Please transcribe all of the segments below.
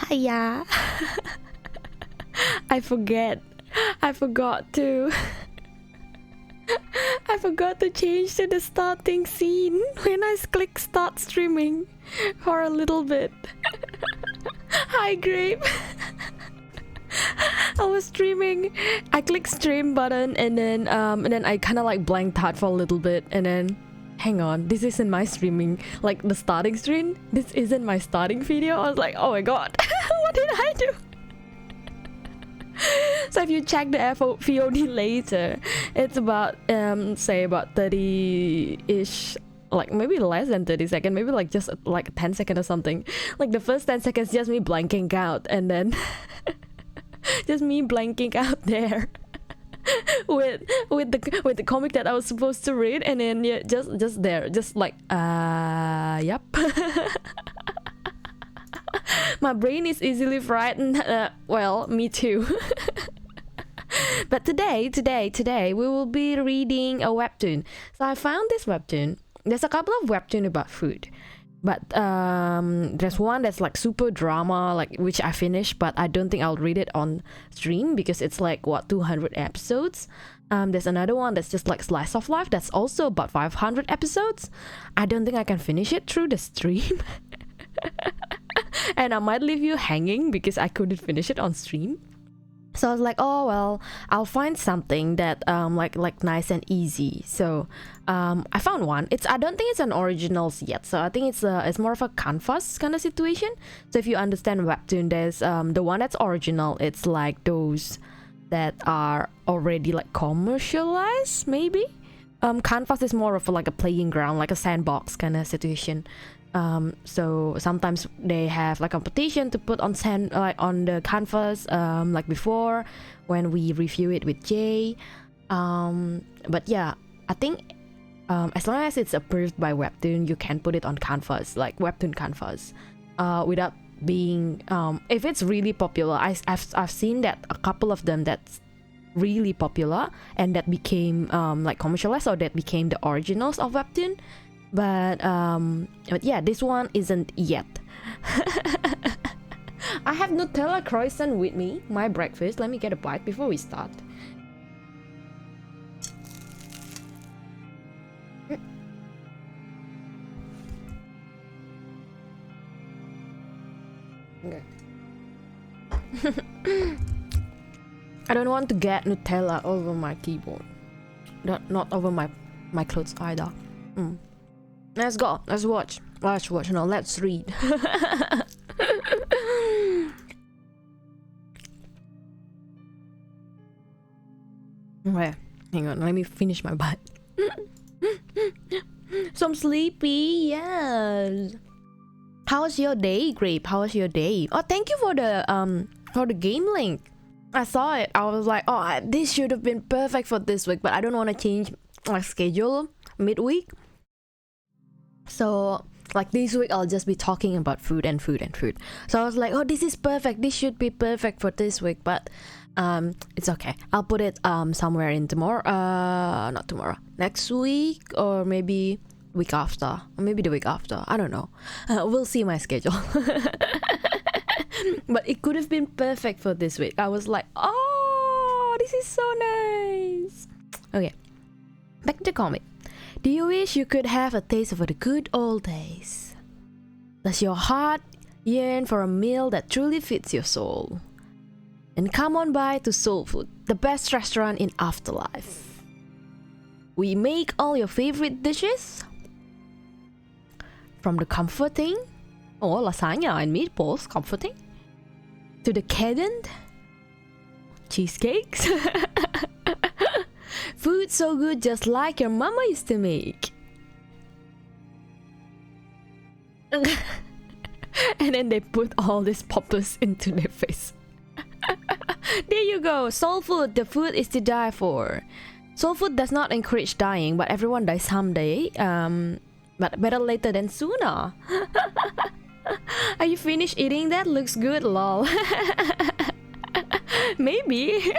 Hiya. I forget. I forgot to. I forgot to change to the starting scene when I click start streaming for a little bit. Hi, Grape. I was streaming. I clicked stream button and then I kind of like blanked out for a little bit and then hang on, this isn't my streaming, like the starting stream. This isn't my starting video. I was like, oh my god, what did I do? So if you check the VOD later, it's about say about 30-ish, like maybe less than 30 seconds, maybe like just like 10 seconds or something. Like the first 10 seconds just me blanking out and then just me blanking out there with the comic that I was supposed to read, and then yeah, just there, just like yep. My brain is easily frightened. Well, me too. But today we will be reading a webtoon. So I found this webtoon. There's a couple of webtoon about food, but there's one that's like super drama, like which I finished, but I don't think I'll read it on stream because it's like what 200 episodes. There's another one that's just like slice of life that's also about 500 episodes. I don't think I can finish it through the stream. And I might leave you hanging because I couldn't finish it on stream. So I was like, oh well, I'll find something that like nice and easy. So I found one. I don't think it's an originals yet. So I think it's more of a canvas kind of situation. So if you understand webtoon, there's the one that's original. It's like those that are already like commercialized, maybe. Canvas is more of like a playing ground, like a sandbox kind of situation. So sometimes they have like competition to put on on the canvas, like before when we review it with Jay. But yeah, I think as long as it's approved by Webtoon, you can put it on canvas, like Webtoon canvas, without being if it's really popular. I've seen that a couple of them that's really popular and that became like commercialized, or that became the originals of Webtoon. But yeah, this one isn't yet. I have Nutella croissant with me, my breakfast. Let me get a bite before we start. Okay. I don't want to get Nutella over my keyboard. Not over my clothes either. Let's go. Let's watch. No, let's read. Okay, hang on. Let me finish my bite. So I'm sleepy. Yes. How's your day, Grape? How was your day? Oh, thank you for the game link. I saw it. I was like, oh, this should have been perfect for this week, but I don't want to change my schedule midweek. So like this week I'll just be talking about food and food and food. So I was like, oh, this is perfect, this should be perfect for this week, but it's okay. I'll put it somewhere in tomorrow, not tomorrow, next week, or maybe week after, or maybe the week after. I don't know. We'll see my schedule. But it could have been perfect for this week. I was like, oh, this is so nice. Okay, back to the comic. Do you wish you could have a taste of the good old days? Does your heart yearn for a meal that truly fits your soul? And come on by to Soul Food, the best restaurant in Afterlife. We make all your favorite dishes, from the comforting, lasagna and meatballs, comforting, to the decadent cheesecakes. Food so good, just like your mama used to make. And then they put all these poppers into their face. There you go, Soul Food, the food is to die for. Soul Food does not encourage dying, but everyone dies someday. But better later than sooner. Are you finished eating that? Looks good, lol. Maybe.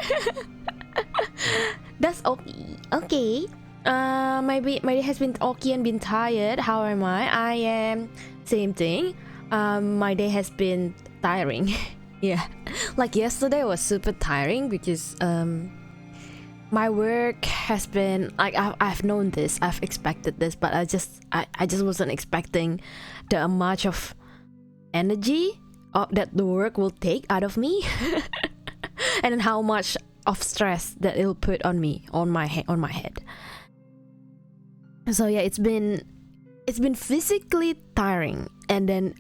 That's okay. My day has been okay and been tired. How am I? I am same thing. My day has been tiring. Yeah, like yesterday was super tiring because my work has been like I've known this, I've expected this, but I just wasn't expecting the amount of energy that the work will take out of me and then how much of stress that it'll put on me, on my head. So yeah, it's been physically tiring, and then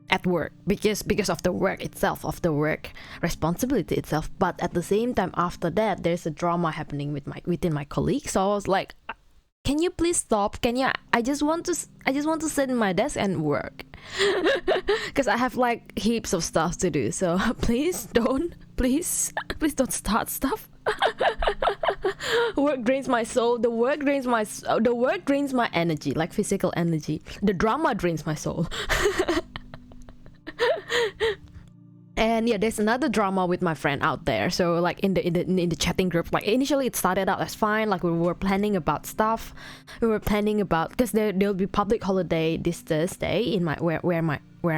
at work because of the work itself, of the work responsibility itself. But at the same time, after that, there's a drama happening within my colleagues. So I was like, can you please stop? Can you? I just want to sit in my desk and work because I have like heaps of stuff to do. So please don't start stuff. Work drains my soul. The work drains my energy, like physical energy. The drama drains my soul. And yeah, there's another drama with my friend out there. So like in the chatting group, like initially it started out as fine. Like we were planning about stuff. We were planning about, because there'll be public holiday this Thursday in my where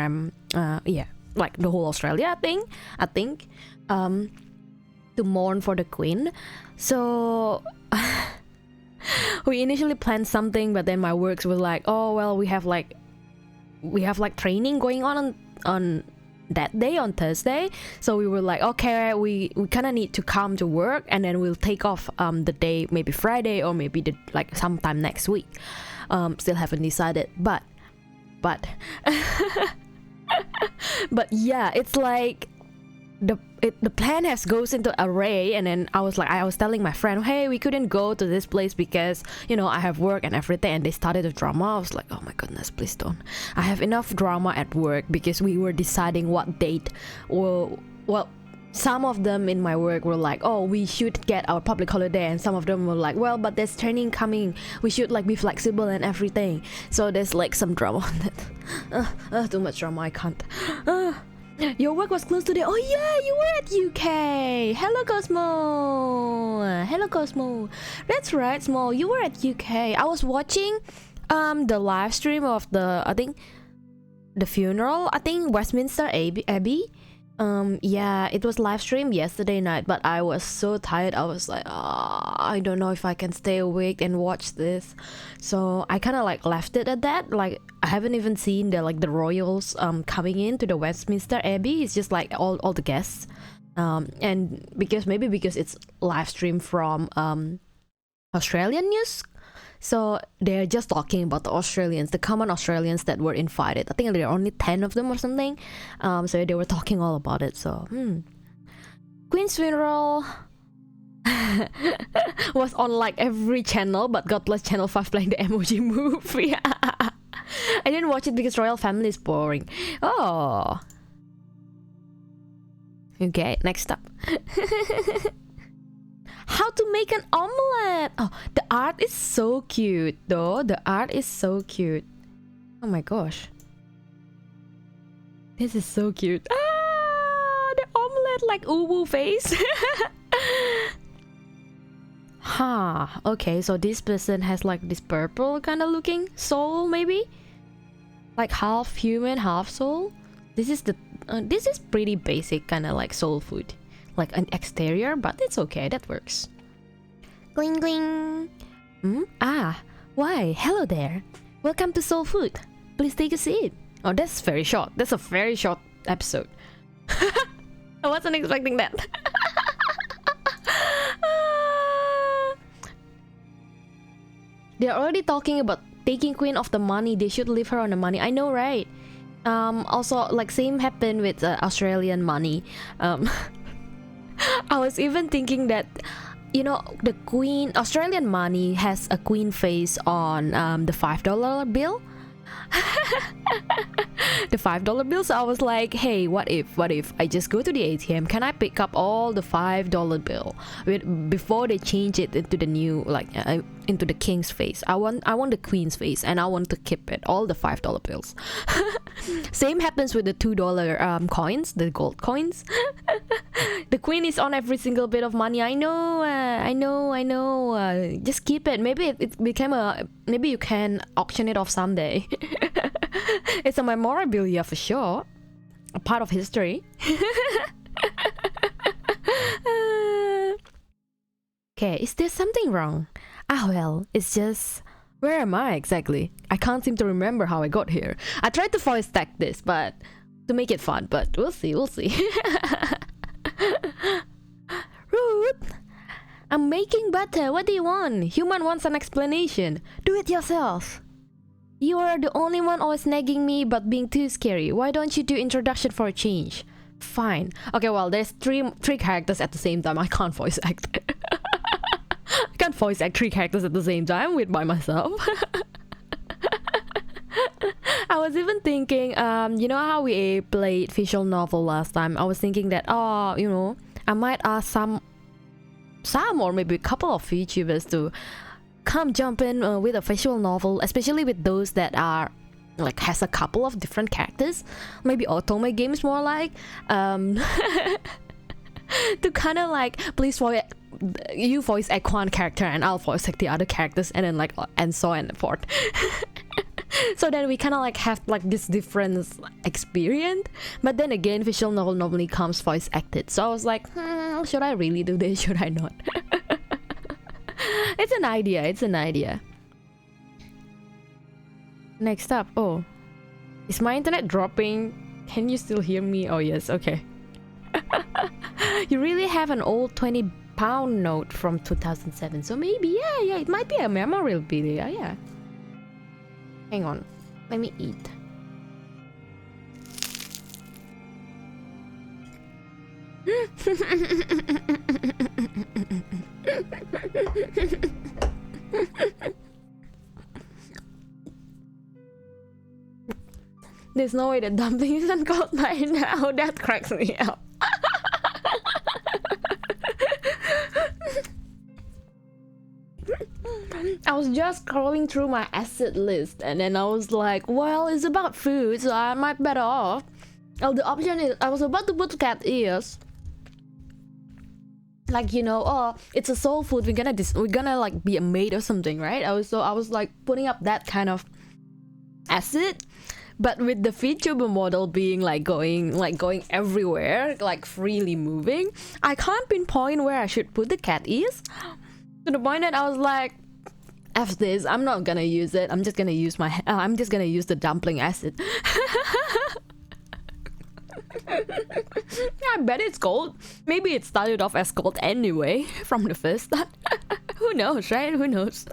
I'm like the whole Australia I think to mourn for the Queen. So we initially planned something, but then my works were like, oh well, we have like training going on that day, on Thursday. So we were like, okay, we kind of need to come to work, and then we'll take off the day, maybe Friday or maybe like sometime next week. Still haven't decided, but but yeah, it's like the plan goes into array. And then I was telling my friend, hey, we couldn't go to this place because I have work and everything, and they started a drama. I was like, oh my goodness, please don't. I have enough drama at work because we were deciding what date. Well, some of them in my work were like, oh, we should get our public holiday, and some of them were like, well, but there's training coming, we should like be flexible and everything. So there's like some drama on that. Too much drama, I can't. Your work was closed today. Oh yeah, you were at UK. Hello Cosmo. That's right, Small, you were at UK. I was watching the live stream of the funeral, I think Westminster Abbey. Yeah, it was live streamed yesterday night, but I was so tired. I was like, I don't know if I can stay awake and watch this. So I kind of like left it at that. Like I haven't even seen the royals coming into the Westminster Abbey. It's just like all the guests. And because it's live streamed from Australian news. So they're just talking about the Australians, the common Australians that were invited. I think there are only 10 of them or something. So they were talking all about it. So Queen's funeral was on like every channel, but God bless Channel 5 playing the emoji movie. I didn't watch it because royal family is boring. Oh. Okay, next up. How to make an omelette. Oh, the art is so cute though. The art is so cute. Oh my gosh. This is so cute. The omelette, like uwu face. Okay, so this person has like this purple kind of looking soul, maybe? Like half human, half soul. This is pretty basic kind of like soul food. Like an exterior, but it's okay, that works. Gling gling. Why? Hello there. Welcome to Soul Food. Please take a seat. Oh, that's very short. That's a very short episode. I wasn't expecting that. They're already talking about taking Queen off the money. They should leave her on the money. I know, right? Also, like same happened with Australian money. I was even thinking that, the Queen, Australian money has a Queen face on the $5 bill. The $5 bill. So I was like, hey, what if I just go to the ATM? Can I pick up all the $5 bill before they change it into the new, into the king's face? I want the queen's face, and I want to keep it, all the $5 bills. Same happens with the $2 coins, the gold coins. The queen is on every single bit of money. I know. Just keep it. Maybe it became maybe you can auction it off someday. It's a memorabilia for sure. a part of history. Okay, is there something wrong? Well, it's just... Where am I exactly? I can't seem to remember how I got here. I tried to voice act this, but... to make it fun, but we'll see. Rude! I'm making butter. What do you want? Human wants an explanation. Do it yourself. You are the only one always nagging me but being too scary. Why don't you do introduction for a change? Fine. Okay, well, there's three characters at the same time. I can't voice act. I can't voice act 3 characters at the same time by myself. I was even thinking, you know how we played visual novel last time? I was thinking that, you know, I might ask some or maybe a couple of VTubers to come jump in with a visual novel, especially with those that are like has a couple of different characters. Maybe otome games more like to kind of like please you voice act one character and I'll voice act the other characters, and then like and so on and forth. So then we kind of like have like this different experience. But then again, visual novel normally comes voice acted, so I was like, should I really do this? Should I not? It's an idea. Next up, oh, is my internet dropping? Can you still hear me? Oh yes, okay. You really have an old 20-pound note from 2007, so maybe yeah, it might be a memorabilia, yeah. Hang on, let me eat. There's no way that dumpling isn't cold by now. That cracks me up. I was just scrolling through my asset list and then I was like, well, it's about food, so I might better off. Oh, the option is I was about to put cat ears. Like, you know, oh, it's a soul food, we're gonna like be a maid or something, right? I was like putting up that kind of asset. But with the VTuber model being like going everywhere, like freely moving, I can't pinpoint where I should put the cat ears. To the point that I was like, F this, I'm not gonna use it. I'm just gonna use the dumpling acid. I bet it's gold. Maybe it started off as gold anyway from the first start. Who knows, right? Who knows?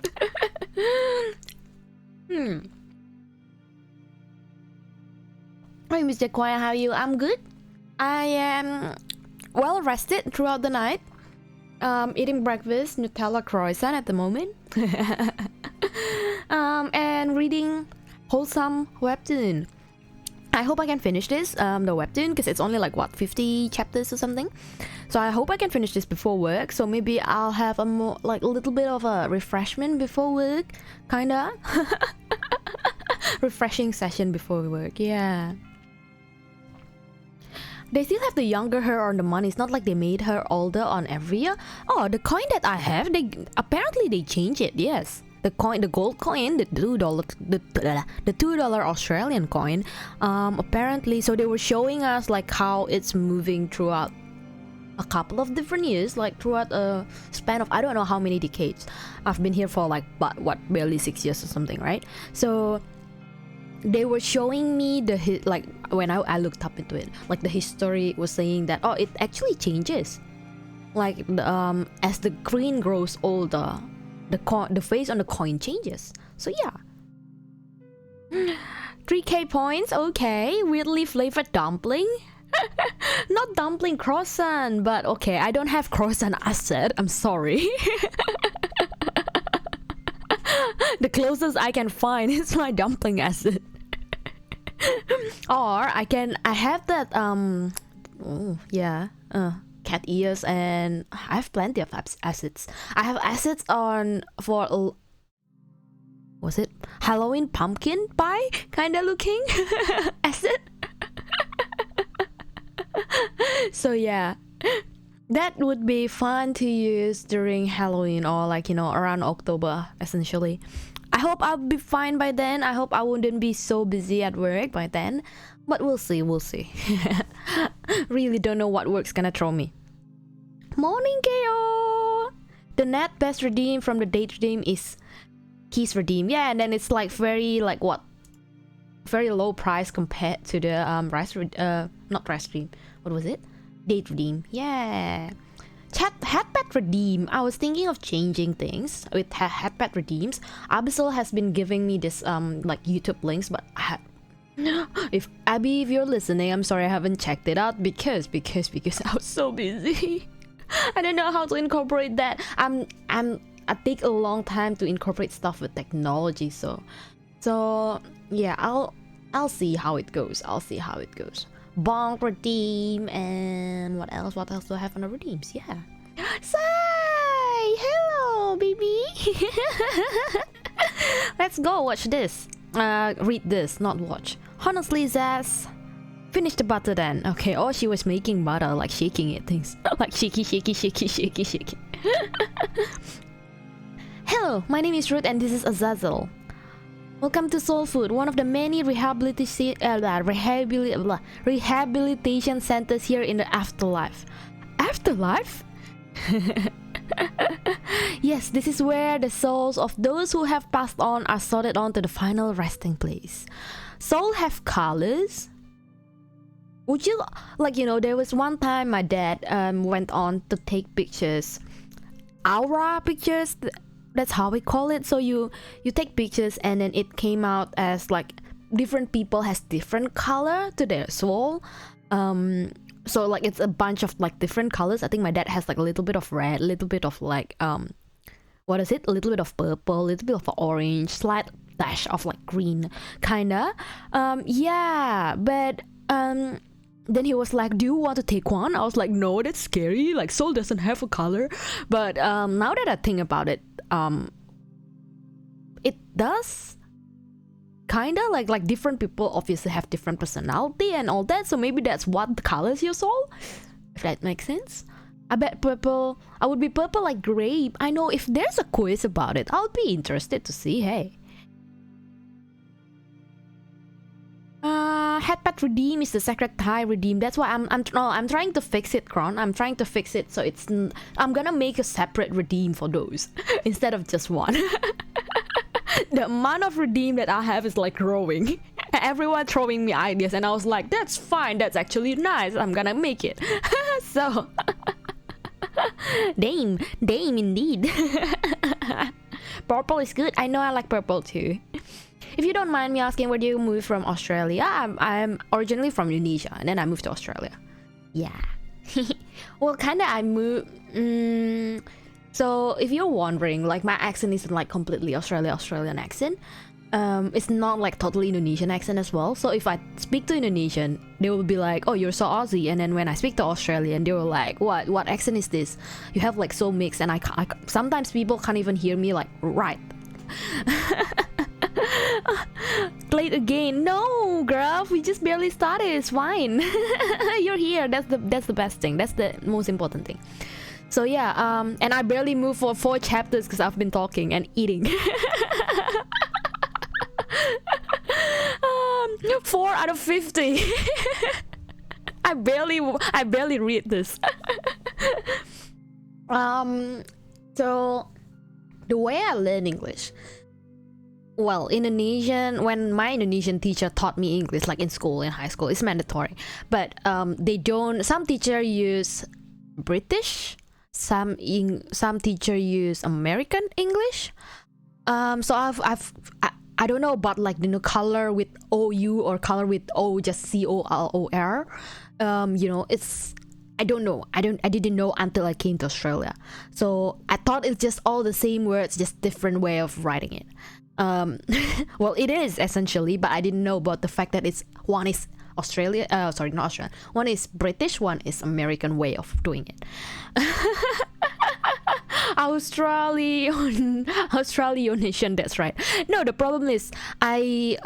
Hey, Mr. Choir, how are you? I'm good. I am well rested throughout the night. Eating breakfast, Nutella croissant at the moment. And reading wholesome Webtoon. I hope I can finish this, the Webtoon, because it's only like, what, 50 chapters or something? So I hope I can finish this before work, so maybe I'll have a little bit of a refreshment before work, kinda. Refreshing session before work, yeah. They still have the younger her on the money. It's not like they made her older on every year. Oh, the coin that I have, apparently they changed it, yes. The gold coin, the $2 Australian coin, apparently, so they were showing us like how it's moving throughout a couple of different years, like throughout a span of I don't know how many decades. I've been here for like barely 6 years or something, right? So they were showing me like when I looked up into it, like the history was saying that it actually changes, like as the green grows older, the face on the coin changes. So yeah. 3k points, okay. Weirdly flavored dumpling. Not dumpling, croissant, but okay, I don't have croissant asset, I'm sorry. The closest I can find is my dumpling asset. Or I have that cat ears, and I have plenty of assets. I have assets for was it Halloween pumpkin pie kinda looking asset. So yeah, that would be fun to use during Halloween or like, you know, around October essentially. I hope I'll be fine by then. I hope I wouldn't be so busy at work by then. But we'll see, we'll see. Really don't know what work's gonna throw me. Morning, KO! The net best redeem from the date redeem is keys redeem. Yeah, and then it's like very like what? Very low price compared to the not rice redeem. What was it? Date redeem. Yeah. Headpad redeem. I was thinking of changing things with headpad redeems. Abyssal has been giving me this like YouTube links, but if Abby, if you're listening, I'm sorry I haven't checked it out because I was so busy. I don't know how to incorporate that. I take a long time to incorporate stuff with technology, so yeah, I'll see how it goes. Bonk redeem, and what else do I have on the redeems? Yeah. Say hello, baby. Let's go watch this. Read this, not watch. Honestly, Zaz, finish the butter then. Okay. Oh, she was making butter, like shaking it, things like shaky. Hello, my name is Ruth, and this is Azazel. Welcome to Soul Food, one of the many rehabilitation centers here in the afterlife. Afterlife? Yes, this is where the souls of those who have passed on are sorted on to the final resting place. Soul have colors? Would you, like, there was one time my dad went on to take pictures. Aura pictures? That's how we call it. So you take pictures and then it came out as like different people has different color to their soul. So like it's a bunch of like different colors. I think my dad has like a little bit of red, a little bit of like what is it? A little bit of purple, a little bit of orange, slight dash of like green, kinda. Yeah, but then he was like, do you want to take one? I was like, no, that's scary. Like soul doesn't have a color. But now that I think about it, it does kinda like different people obviously have different personality and all that, so maybe that's what colors your soul, if that makes sense. I bet purple, I would be purple like grape. I know, if there's a quiz about it, I'll be interested to see. Hey, headpad redeem is the sacred tie redeem. That's why I'm trying to fix it, Kron. I'm trying to fix it so it's I'm gonna make a separate redeem for those instead of just one. The amount of redeem that I have is like growing. Everyone throwing me ideas and I was like, that's fine, that's actually nice, I'm gonna make it. So Dame indeed. Purple is good. I know, I like purple too. If you don't mind me asking, where do you move from Australia? I'm originally from Indonesia and then I moved to Australia. Yeah. Well, kinda I moved. So if you're wondering, like my accent isn't like completely Australian accent. It's not like totally Indonesian accent as well. So if I speak to Indonesian, they will be like, oh, you're so Aussie. And then when I speak to Australian, they were like, what accent is this? You have like so mixed, and I sometimes people can't even hear me like right. Late again. No, girl, we just barely started. It's fine. You're here. That's the best thing. That's the most important thing. So yeah, and I barely moved for 4 chapters because I've been talking and eating. 4 out of 50. I barely read this. So the way I learn English, well, Indonesian, when my Indonesian teacher taught me English, like in school, in high school, it's mandatory. But they don't. Some teacher use British. Some teacher use American English. So I don't know about like color with OU or color with O, just COLOR. It's, I don't know. I didn't know until I came to Australia. So I thought it's just all the same words, just different way of writing it. Well, it is essentially, but I didn't know about the fact that one is Australia. Sorry, not Australian. One is British, one is American way of doing it. Australian, that's right. No, the problem is I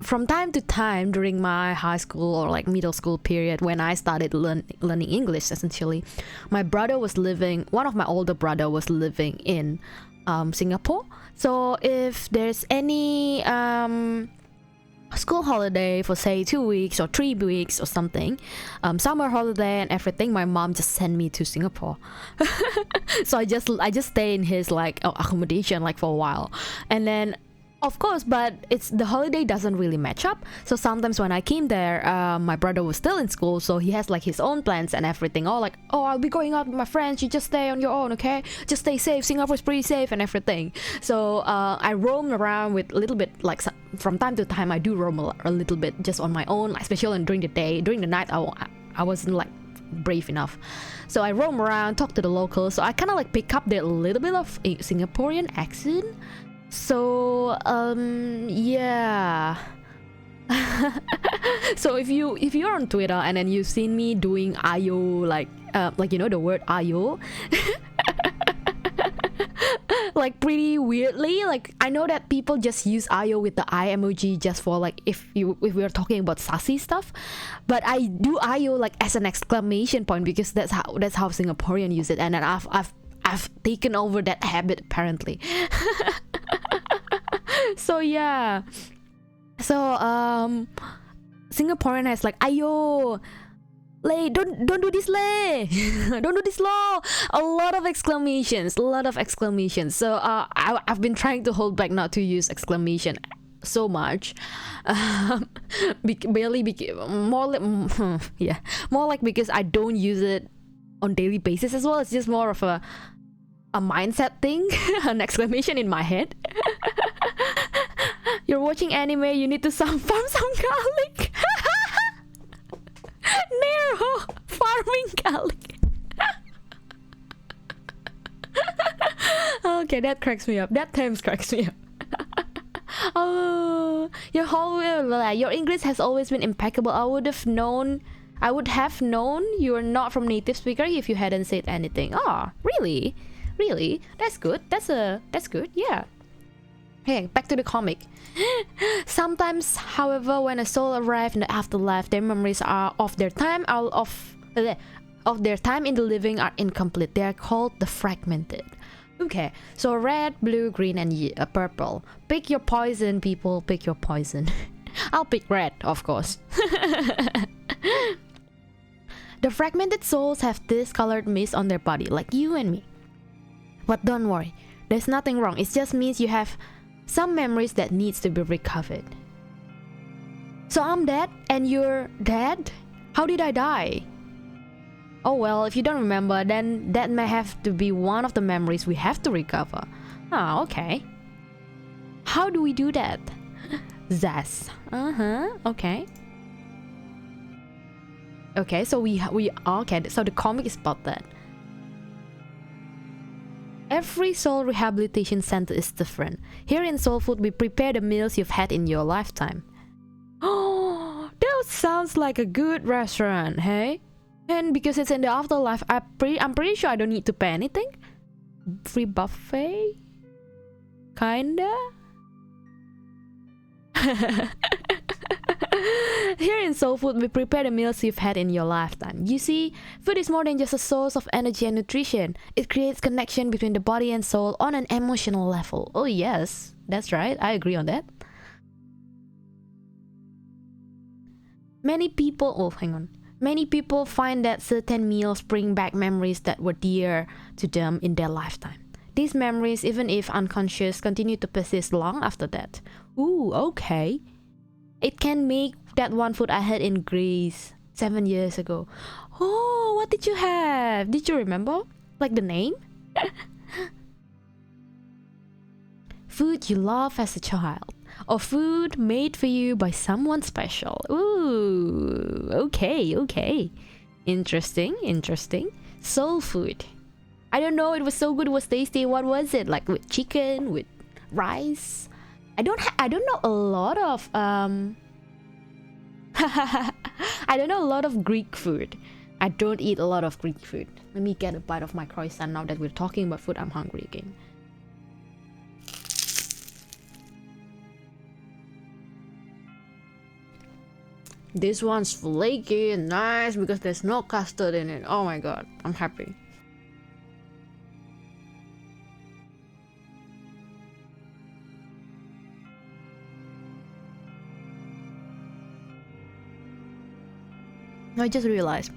from time to time during my high school or like middle school period, when I started learning English, essentially, one of my older brother was living in Singapore. So if there's any school holiday for say 2 weeks or 3 weeks or something, summer holiday and everything, my mom just sent me to Singapore. So I just stay in his like accommodation like for a while, and then of course, but it's the holiday doesn't really match up. So sometimes when I came there, my brother was still in school, so he has like his own plans and everything. Oh, like, oh, I'll be going out with my friends. You just stay on your own, okay? Just stay safe. Singapore's pretty safe and everything. So I roam around with a little bit, like from time to time, I do roam a little bit just on my own, especially during the day. During the night, I wasn't like brave enough. So I roam around, talk to the locals. So I kind of like pick up their little bit of a Singaporean accent. So yeah. So if you're on Twitter and then you've seen me doing ayo, like you know the word ayo, like pretty weirdly, like I know that people just use ayo with the eye emoji just for like if we're talking about sassy stuff, but I do ayo like as an exclamation point because that's how Singaporean use it, and then I've taken over that habit apparently. So yeah, so Singaporean has like ayo, lay, don't do this, lay. Don't do this, law. A lot of exclamations. So I've been trying to hold back not to use exclamation so much, more like because I don't use it on daily basis as well. It's just more of a mindset thing. An exclamation in my head. You're watching anime, you need to farm some garlic. Nero, farming garlic. Okay, that cracks me up. That terms cracks me up. Oh, your English has always been impeccable. I would have known you're not from native speaker if you hadn't said anything. Oh, really? That's good. That's good. Yeah. Okay, back to the comic. Sometimes, however, when a soul arrives in the afterlife, their memories are of their time in the living are incomplete. They are called the fragmented. Okay, so red, blue, green, and purple. Pick your poison, people. Pick your poison. I'll pick red, of course. The fragmented souls have discolored mist on their body, like you and me. But don't worry, there's nothing wrong. It just means you have some memories that needs to be recovered. So I'm dead and you're dead? How did I die? Oh well, if you don't remember, then that may have to be one of the memories we have to recover. Ah, okay. How do we do that? Zaz. Okay. Okay, so okay, so the comic is about that. Every soul rehabilitation center is different. Here in Soul Food, we prepare the meals you've had in your lifetime. Oh, that sounds like a good restaurant, hey? And because it's in the afterlife, I'm pretty sure I don't need to pay anything. Free buffet? Kinda? Here in Soul Food, we prepare the meals you've had in your lifetime. You see, food is more than just a source of energy and nutrition. It creates connection between the body and soul on an emotional level. Oh yes, that's right, I agree on that. Many people find that certain meals bring back memories that were dear to them in their lifetime. These memories, even if unconscious, continue to persist long after that. Ooh, okay. It can make that one food I had in Greece 7 years ago. Oh, what did you have? Did you remember? Like the name? Food you love as a child. Or food made for you by someone special. Ooh, okay. Interesting. Soul food. I don't know, it was so good, it was tasty. What was it? Like with chicken, with rice? I don't know a lot of I don't know a lot of Greek food. I don't eat a lot of Greek food. Let me get a bite of my croissant now that we're talking about food. I'm hungry again. This one's flaky and nice because there's no custard in it. Oh my god, I'm happy. I just realized.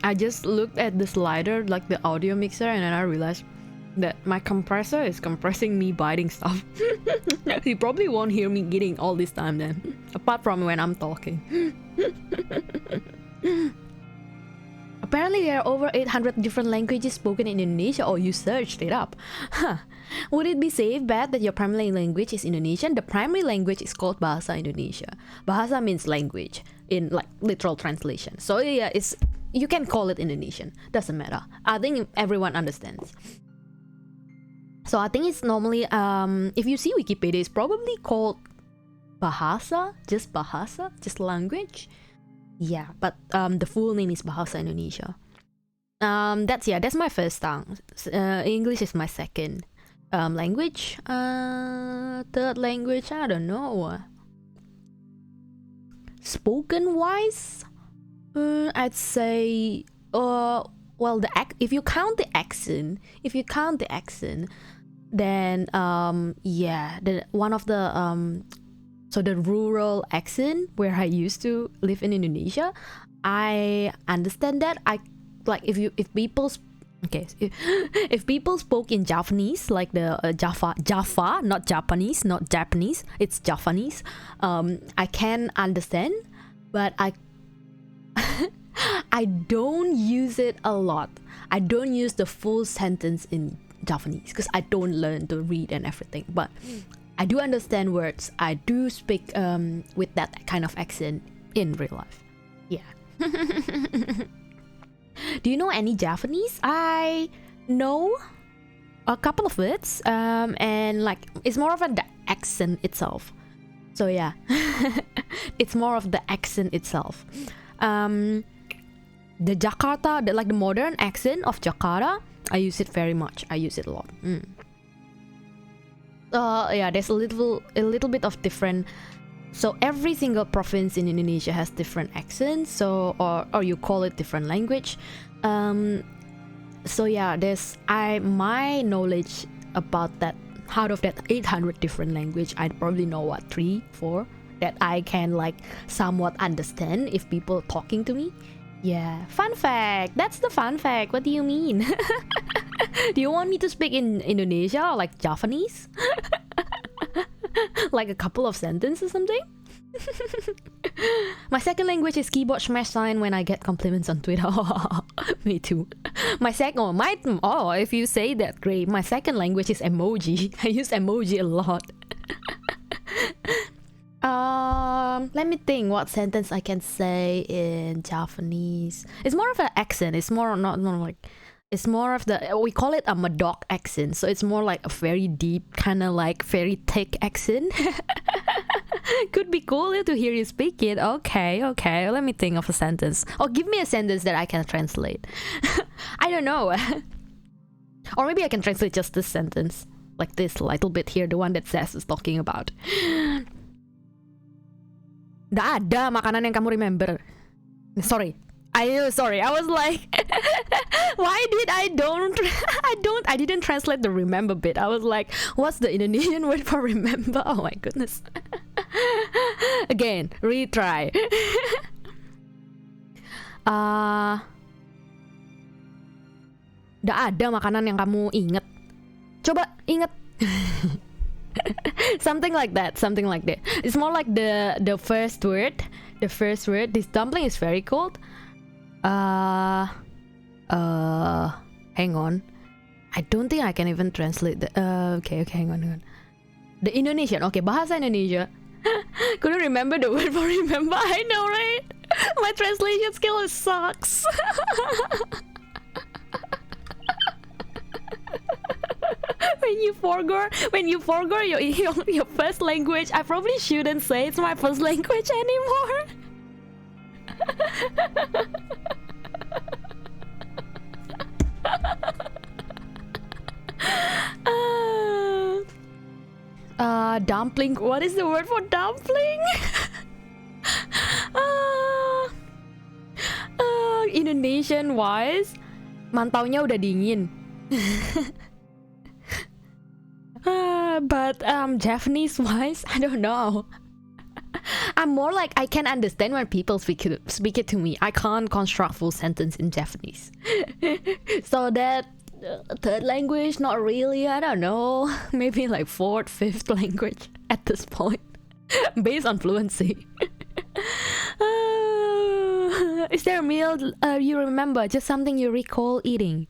I just looked at the slider, like the audio mixer, and then I realized that my compressor is compressing me biting stuff. You probably won't hear me eating all this time then, apart from when I'm talking. Apparently there are over 800 different languages spoken in Indonesia. Oh, you searched it up. Huh. Would it be safe bet that your primary language is Indonesian? The primary language is called Bahasa Indonesia. Bahasa means language in like literal translation. So yeah, you can call it Indonesian. Doesn't matter. I think everyone understands. So I think it's normally, if you see Wikipedia, it's probably called Bahasa, just language. Yeah, but the full name is Bahasa Indonesia. That's my first tongue. English is my second language. Third language, I don't know. Spoken wise, I'd say, well, if you count the accent, then yeah, one of the so the rural accent where I used to live in Indonesia, I understand that. If people spoke in Japanese, like the Java, not Japanese, it's Japanese. I can understand, but I don't use it a lot. I don't use the full sentence in Japanese because I don't learn to read and everything, but I do understand words. I do speak with that kind of accent in real life. Yeah. Do you know any Japanese? I know a couple of words, and like it's more of the accent itself. So yeah, it's more of the accent itself. The Jakarta, the modern accent of Jakarta, I use it very much. I use it a lot. Yeah, there's a little bit of different. So every single province in Indonesia has different accents. So or you call it different language. So yeah, my knowledge about that, out of that 800 different language, I probably know what 3-4 that I can like somewhat understand if people talking to me. Yeah, fun fact. That's the fun fact. What do you mean? Do you want me to speak in Indonesia or like Japanese? Like a couple of sentences or something? My second language is keyboard smash sign when I get compliments on Twitter. Me too. If you say that, great. My second language is emoji. I use emoji a lot. Let me think what sentence I can say in Japanese. It's more of an accent. It's more of the, we call it a Madok accent. So it's more like a very deep, kind of like very thick accent. Could be cool to hear you speak it. Okay. Let me think of a sentence. Or give me a sentence that I can translate. I don't know. Or maybe I can translate just this sentence. Like this little bit here, the one that Sass is talking about. Nggak ada makanan yang kamu remember. Sorry. I was like, why did I didn't translate the remember bit. I was like, what's the Indonesian word for remember? Oh my goodness. Again, retry. Nggak ada makanan yang kamu inget. Coba inget. Something like that. It's more like the first word. This dumpling is very cold. Hang on. I don't think I can even translate the okay, hang on. The Indonesian. Okay, bahasa Indonesia. Couldn't remember the word for remember. I know, right? My translation skill sucks. When you forgot your first language, I probably shouldn't say it's my first language anymore. Dumpling. What is the word for dumpling? Indonesian wise, mantaunya udah dingin. But Japanese wise, I don't know. I'm more like I can understand when people speak it to me. I can't construct full sentence in Japanese. So that third language, not really. I don't know. Maybe like fourth, fifth language at this point, based on fluency. Is there a meal you remember? Just something you recall eating?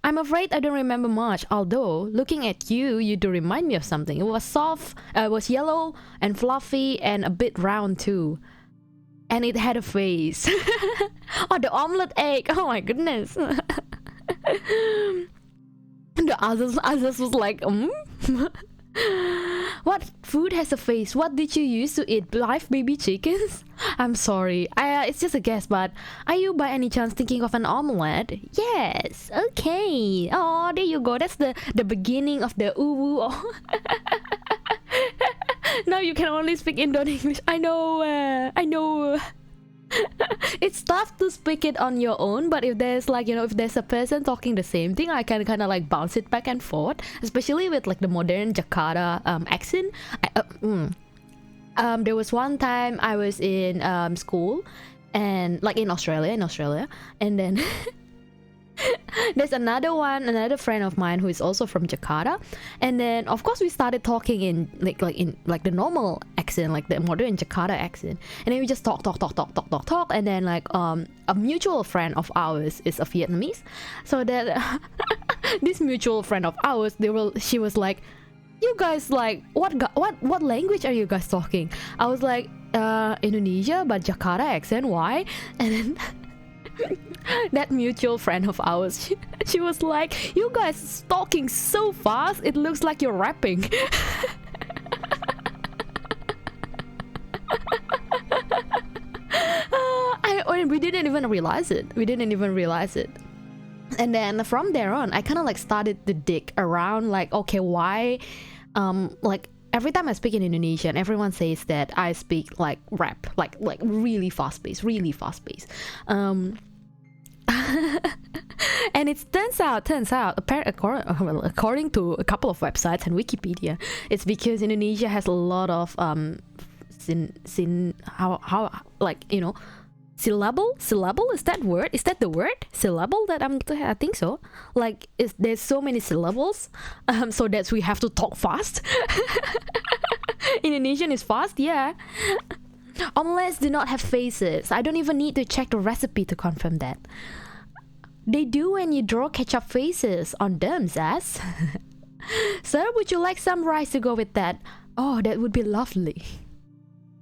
I'm afraid I don't remember much, although looking at you, you do remind me of something. It was soft, it was yellow and fluffy and a bit round too. And it had a face. Oh, the omelette egg. Oh my goodness. The others was like, What food has a face? What did you use to eat live baby chickens? I'm sorry, it's just a guess, but are you by any chance thinking of an omelette? Yes, okay. Oh, there you go. That's the beginning of the uwu. Now you can only speak Indo-English. I know. It's tough to speak it on your own, but if there's like, if there's a person talking the same thing, I can kind of like bounce it back and forth, especially with like the modern Jakarta accent. There was one time I was in school, and like in Australia, and then there's another friend of mine who is also from Jakarta, and then of course we started talking in like the normal accent, like the modern Jakarta accent, and then we just talk, and then like a mutual friend of ours is a Vietnamese, so that this mutual friend of ours, she was like, you guys, like, what language are you guys talking? I was like, Indonesia, but Jakarta accent, why? And then that mutual friend of ours, she was like, you guys talking so fast, it looks like you're rapping. We didn't even realize it. And then from there on, I kind of like started to dig around, like, okay, why like every time I speak in Indonesian, everyone says that I speak like rap, like really fast paced. And it turns out, according to a couple of websites and Wikipedia, it's because Indonesia has a lot of syllable, is that the word syllable that I think so, like there's so many syllables, so that we have to talk fast. Indonesian is fast, yeah. Omelettes do not have faces. I don't even need to check the recipe to confirm that. They do when you draw ketchup faces on them, Zaz. Sir, would you like some rice to go with that? Oh, that would be lovely.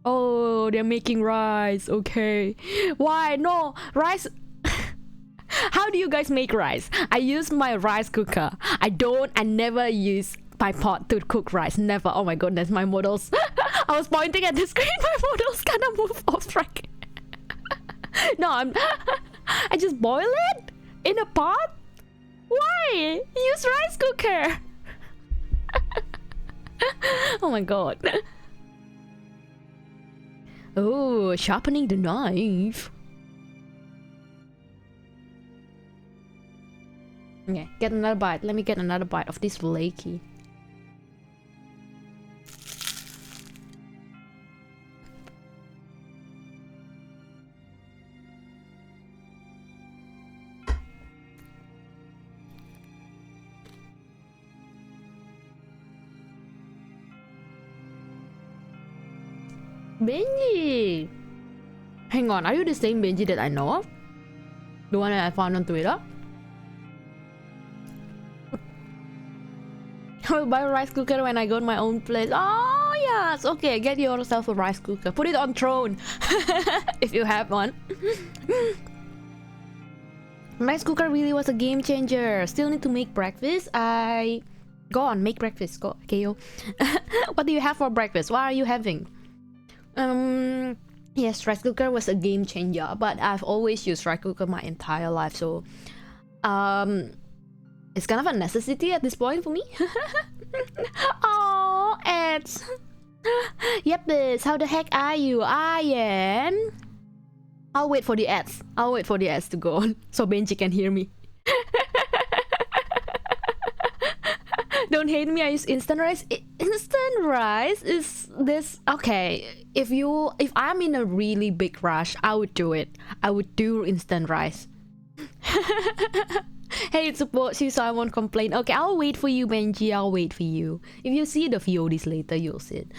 Oh, they're making rice. Okay. Why? No, rice. How do you guys make rice? I use my rice cooker. I never use my pot to cook rice. Never. Oh my goodness, my models. I was pointing at the screen. My models kind of move off track. No, I just boil it in a pot. Why? Use rice cooker. Oh my god. Oh, sharpening the knife. Okay, get another bite. Let me get another bite of this flaky. Benji! Hang on, are you the same Benji that I know of? The one that I found on Twitter? I will buy a rice cooker when I go to my own place. Oh yes, okay, get yourself a rice cooker. Put it on throne if you have one. Rice cooker really was a game changer. Still need to make breakfast. Go on, make breakfast. Go, KO. What do you have for breakfast? What are you having? Yes, rice cooker was a game changer, but I've always used rice cooker my entire life, so it's kind of a necessity at this point for me. Oh, ads. Yep, this. How the heck are you? I am. I'll wait for the ads. To go on so Benji can hear me. Don't hate me, I use instant rice. Instant rice is this. Okay, if I'm in a really big rush, I would do it. I would do instant rice. Hey, it supports you, so I won't complain. Okay, I'll wait for you, Benji. I'll wait for you. If you see the VODs later, you'll see it.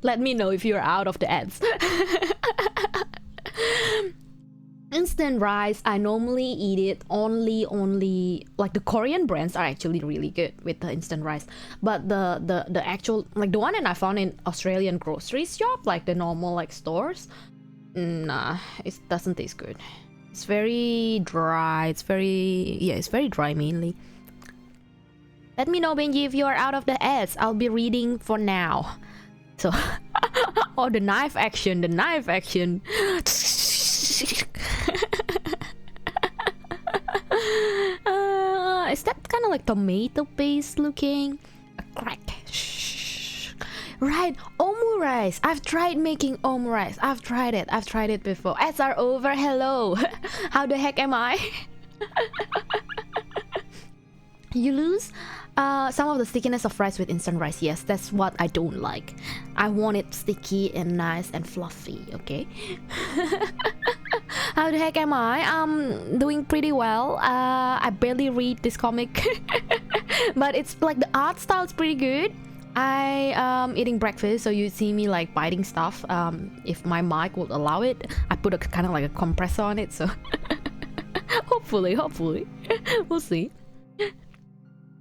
Let me know if you're out of the ads. Instant rice, I normally eat it only like the Korean brands are actually really good with the instant rice, but the actual, like the one that I found in Australian grocery shop, like the normal like stores, nah, it doesn't taste good. It's very dry. It's very dry mainly. Let me know, Benji, if you are out of the ads. I'll be reading for now. So oh, the knife action. Is that kind of like tomato paste looking? A crack. Right, omurice. I've tried making omurice. I've tried it before. Ads are over. Hello. How the heck am I? You lose some of the stickiness of rice with instant rice. Yes, that's what I don't like. I want it sticky and nice and fluffy. Okay. How the heck am I? I'm doing pretty well. I barely read this comic. But it's like the art style is pretty good. I eating breakfast, so you see me like biting stuff. If my mic will allow it, I put a kind of like a compressor on it, so hopefully we'll see.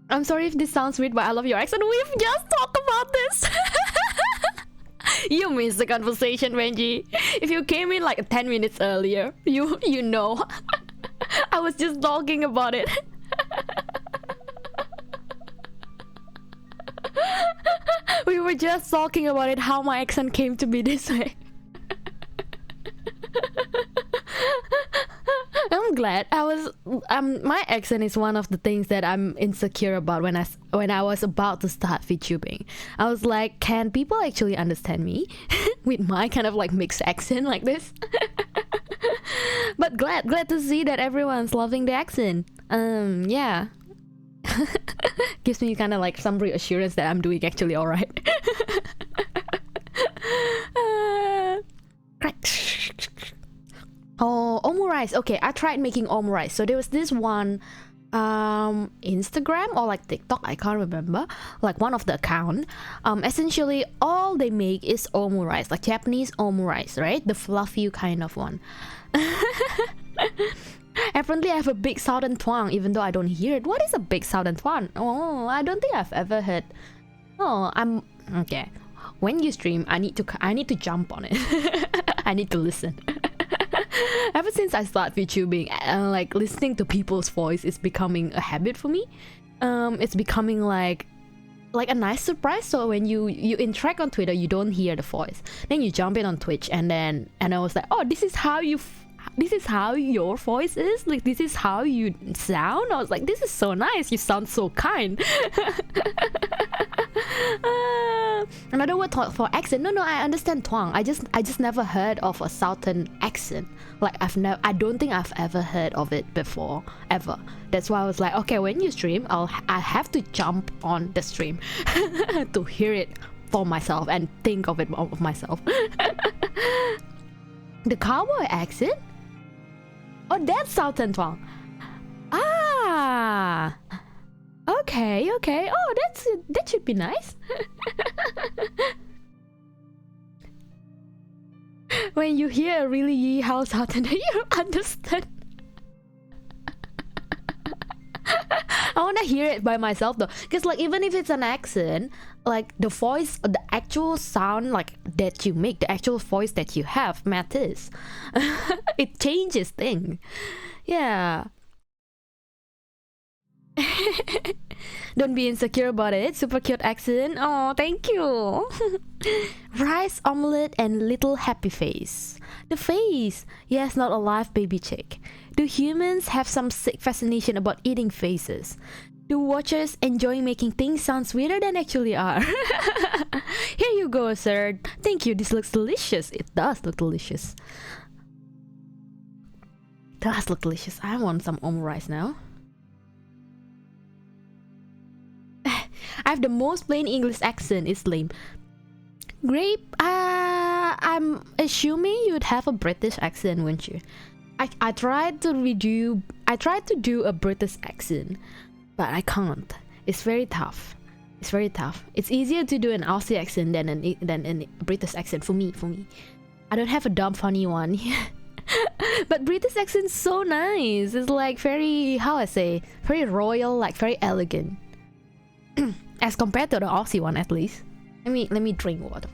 I'm sorry if this sounds weird, but I love your accent. We've just talked about this. You missed the conversation, Benji. If you came in like 10 minutes earlier, you know I was just talking about it. We were just talking about it, how my accent came to be this way. I'm glad. My accent is one of the things that I'm insecure about when I was about to start VTubing. I was like, can people actually understand me with my kind of like mixed accent like this? But glad to see that everyone's loving the accent. Yeah. Gives me kind of like some reassurance that I'm doing actually alright. Oh, omurice. Okay, I tried making omurice. So there was this one Instagram or like TikTok, I can't remember, like one of the account. Essentially all they make is omurice, like Japanese omurice, right? The fluffy kind of one. Apparently I have a big southern twang, even though I don't hear it. What is a big southern twang? Oh, I don't think I've ever heard. Oh, I'm okay. When you stream, I need to jump on it. I need to listen. Ever since I started VTubing, like listening to people's voice is becoming a habit for me. It's becoming like a nice surprise. So when you interact on Twitter, you don't hear the voice. Then you jump in on Twitch, and I was like, oh, this is how your voice is, like this is how you sound. I was like, this is so nice, you sound so kind. Another word for accent. No, I understand twang. I just never heard of a southern accent. Like I don't think I've ever heard of it before, ever. That's why I was like, okay, when you stream, I have to jump on the stream to hear it for myself and think of it of myself. The cowboy accent? Oh, that's southern twang. Ah, okay. Oh, that should be nice. When you hear a really yee-haw southern, you understand. I wanna hear it by myself though, because like even if it's an accent, like the voice, the actual sound like that you make, the actual voice that you have matters. It changes things. Yeah. Don't be insecure about it. Super cute accent. Oh, thank you. Rice, omelette, and little happy face. The face. Yes, not a live baby chick. Do humans have some sick fascination about eating faces? Do watchers enjoy making things sound sweeter than actually are? Here you go, sir. Thank you. This looks delicious. It does look delicious. It does look delicious. I want some omurice now. I have the most plain English accent. It's lame. Grape. I'm assuming you'd have a British accent, wouldn't you? I tried to do a British accent, but I can't. It's very tough. It's very tough. It's easier to do an Aussie accent than a British accent for me. I don't have a dumb funny one. But British accent's so nice. It's like very, how I say, very royal, like very elegant. As compared to the Aussie one, at least. Let me drink water.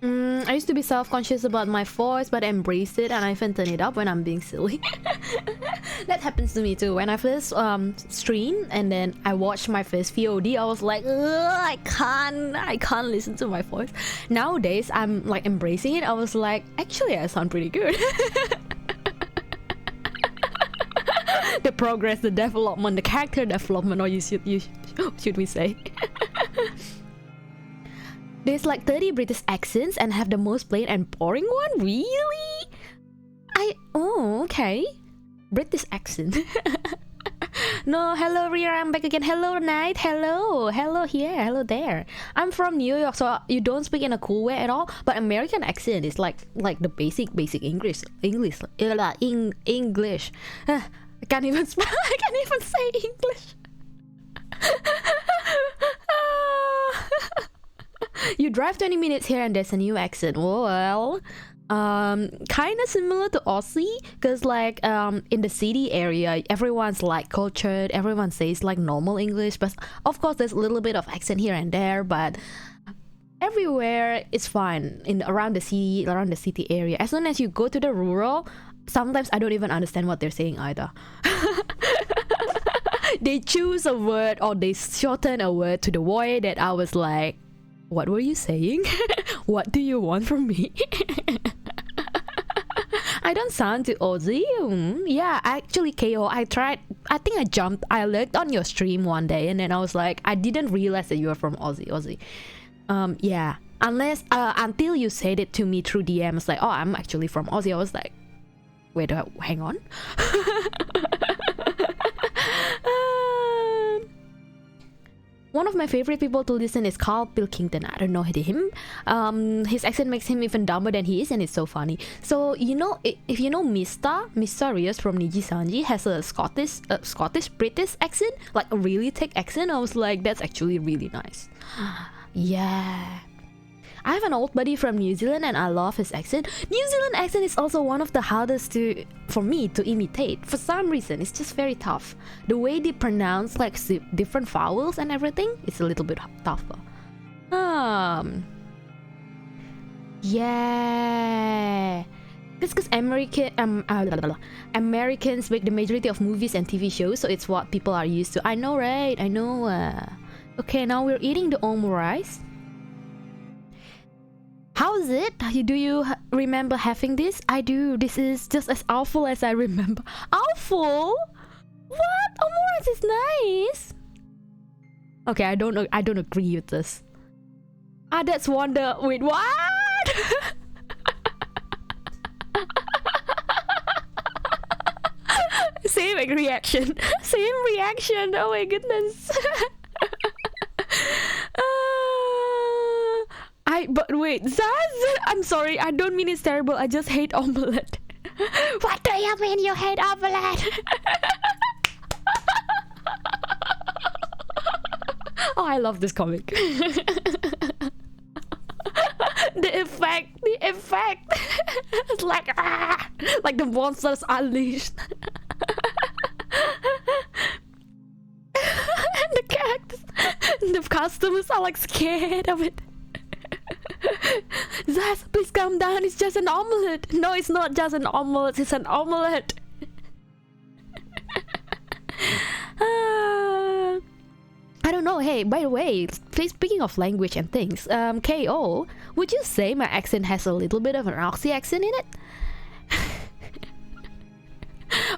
I used to be self-conscious about my voice, but I embraced it and I even turn it up when I'm being silly. That happens to me too. When I first stream and then I watched my first VOD, I was like, I can't listen to my voice. Nowadays, I'm like embracing it. I was like, actually, I sound pretty good. The progress, the development, the character development, or should we say? There's like 30 British accents and have the most plain and boring one? Really? Oh, okay. British accent. No, hello Riera, I'm back again. Hello Night, hello here, hello there. I'm from New York, so you don't speak in a cool way at all. But American accent is like the basic English. English. I can't even say English. You drive 20 minutes here and there's a new accent. Well, kind of similar to Aussie, because like in the city area, everyone's like cultured, everyone says like normal English, but of course there's a little bit of accent here and there, but everywhere it's fine around the city area. As soon as you go to the rural, sometimes I don't even understand what they're saying either. They choose a word or they shorten a word to the way that I was like, what were you saying? What do you want from me? I don't sound too Aussie. Yeah, actually, KO, I looked on your stream one day and then I was like, I didn't realize that you were from Aussie. Yeah, until you said it to me through DM, it's like, oh, I'm actually from Aussie. I was like, wait, hang on. One of my favorite people to listen is Carl Pilkington. I don't know him. His accent makes him even dumber than he is, and it's so funny. So if you know Mista Rios from Niji Sanji has a Scottish British accent, like a really thick accent. I was like, that's actually really nice. Yeah. I have an old buddy from New Zealand and I love his accent. New Zealand accent is also one of the hardest for me to imitate. For some reason, it's just very tough. The way they pronounce like different vowels and everything, it's a little bit tougher. Yeah. Because Americans make the majority of movies and TV shows, so it's what people are used to. I know, right? I know. Okay, now we're eating the omurice. How is it? Do you remember having this? I do. This is just as awful as I remember. Awful? What? Omurice is nice. Okay, I don't agree with this. That's wonder. Wait, what? Same reaction. Same reaction. Oh my goodness. But wait, Zaz, I'm sorry, I don't mean it's terrible, I just hate omelette. What do you mean you hate omelette? Oh, I love this comic. The effect. It's like, like the monsters unleashed. And the characters, the customers are like scared of it. Zaz, please calm down. It's just an omelette. No, it's not just an omelette. It's an omelette. I don't know. Hey, by the way, speaking of language and things, KO, would you say my accent has a little bit of an Aussie accent in it?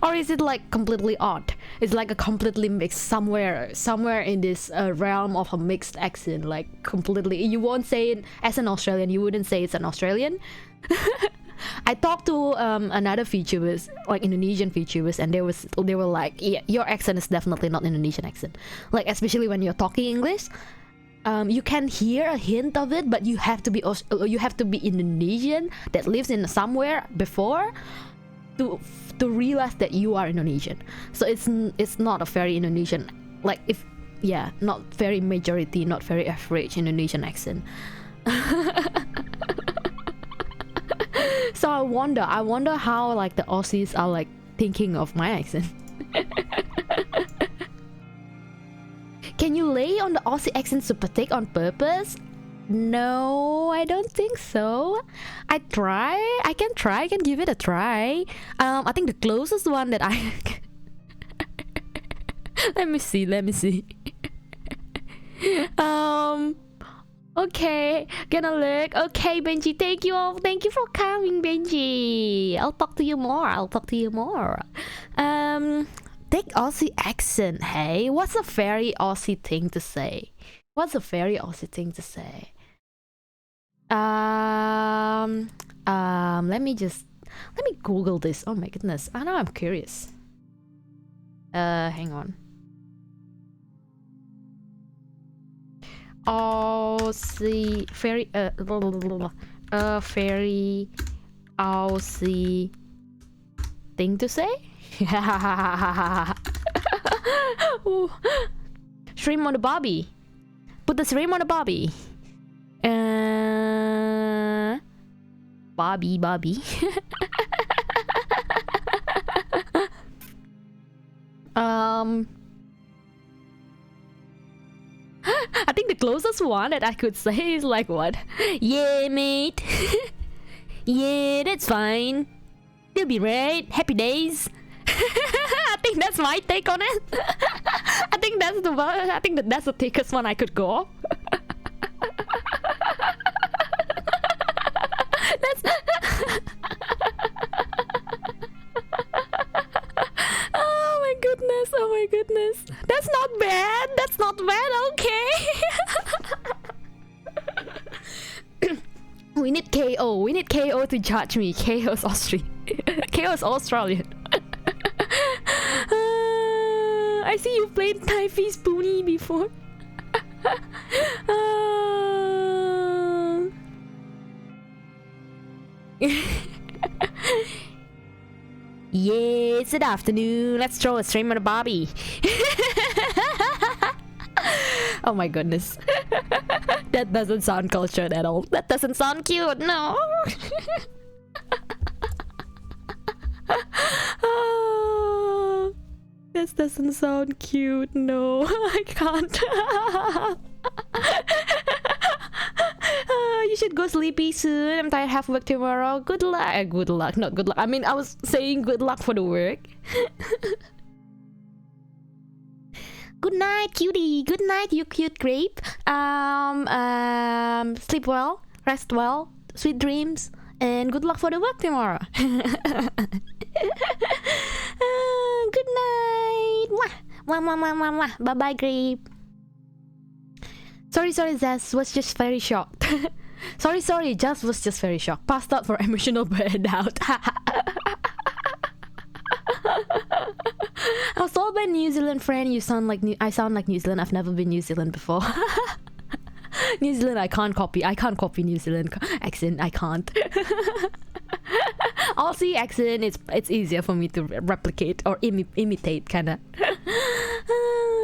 Or is it like completely odd? It's like a completely mixed somewhere in this realm of a mixed accent, like completely. You won't say it as an Australian. You wouldn't say it's an Australian. I talked to another VTubers, like Indonesian VTubers, and they were like, yeah, your accent is definitely not Indonesian accent. Like, especially when you're talking English, you can hear a hint of it, but you have to be Indonesian that lives in somewhere before to realize that you are Indonesian. So it's not a very Indonesian, like, not very majority, not very average Indonesian accent. So I wonder how like the Aussies are like thinking of my accent. Can you lay on the Aussie accent super thick on purpose? No, I don't think so. I can try, I can give it a try. I think the closest one that I let me see. Okay, gonna look. Okay, Benji, thank you for coming, Benji. I'll talk to you more. Take Aussie accent, hey? What's a very Aussie thing to say? Let me Google this. Oh my goodness. I know, I'm curious. Hang on. Aussie, very very Aussie thing to say. Shrimp on the barbie. Put the shrimp on the barbie. Barbie. I think the closest one that I could say is like what? Yeah, mate. Yeah, that's fine. You'll be right. Happy days. I think that's my take on it. I think that's the thickest one I could go. That's oh my goodness. That's not bad. Okay. We need KO to judge me. KO's Austrian. KO's Australian. I see you played Typhy Spoonie before. Yeah, it's the afternoon. Let's throw a stream on the barbie. Oh my goodness. That doesn't sound cultured at all. That doesn't sound cute, no. This doesn't sound cute, no. I can't. You should go sleepy soon. I'm tired, have work tomorrow. Good luck. Not good luck. I mean, I was saying good luck for the work. Good night, cutie. Good night, you cute grape. Sleep well, rest well, sweet dreams, and good luck for the work tomorrow. Good night. Mwah. Bye bye, grape. Sorry, Zaz was just very shocked. sorry, Jazz was just very shocked. Passed out for emotional burnout. I was told by a New Zealand friend, I sound like New Zealand. I've never been New Zealand before. New Zealand, I can't copy New Zealand accent. I can't. Aussie accent, it's easier for me to replicate or imitate, kinda.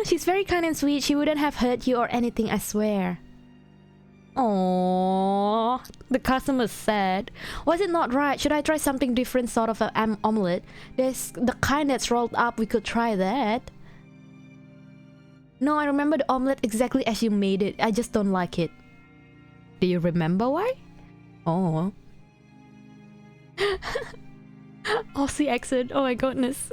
She's very kind and sweet. She wouldn't have hurt you or anything, I swear. Aww. The customer said, was it not right? Should I try something different, sort of an omelette? There's the kind that's rolled up. We could try that. No, I remember the omelette exactly as you made it. I just don't like it. Do you remember why? Oh. Aussie accent. Oh my goodness.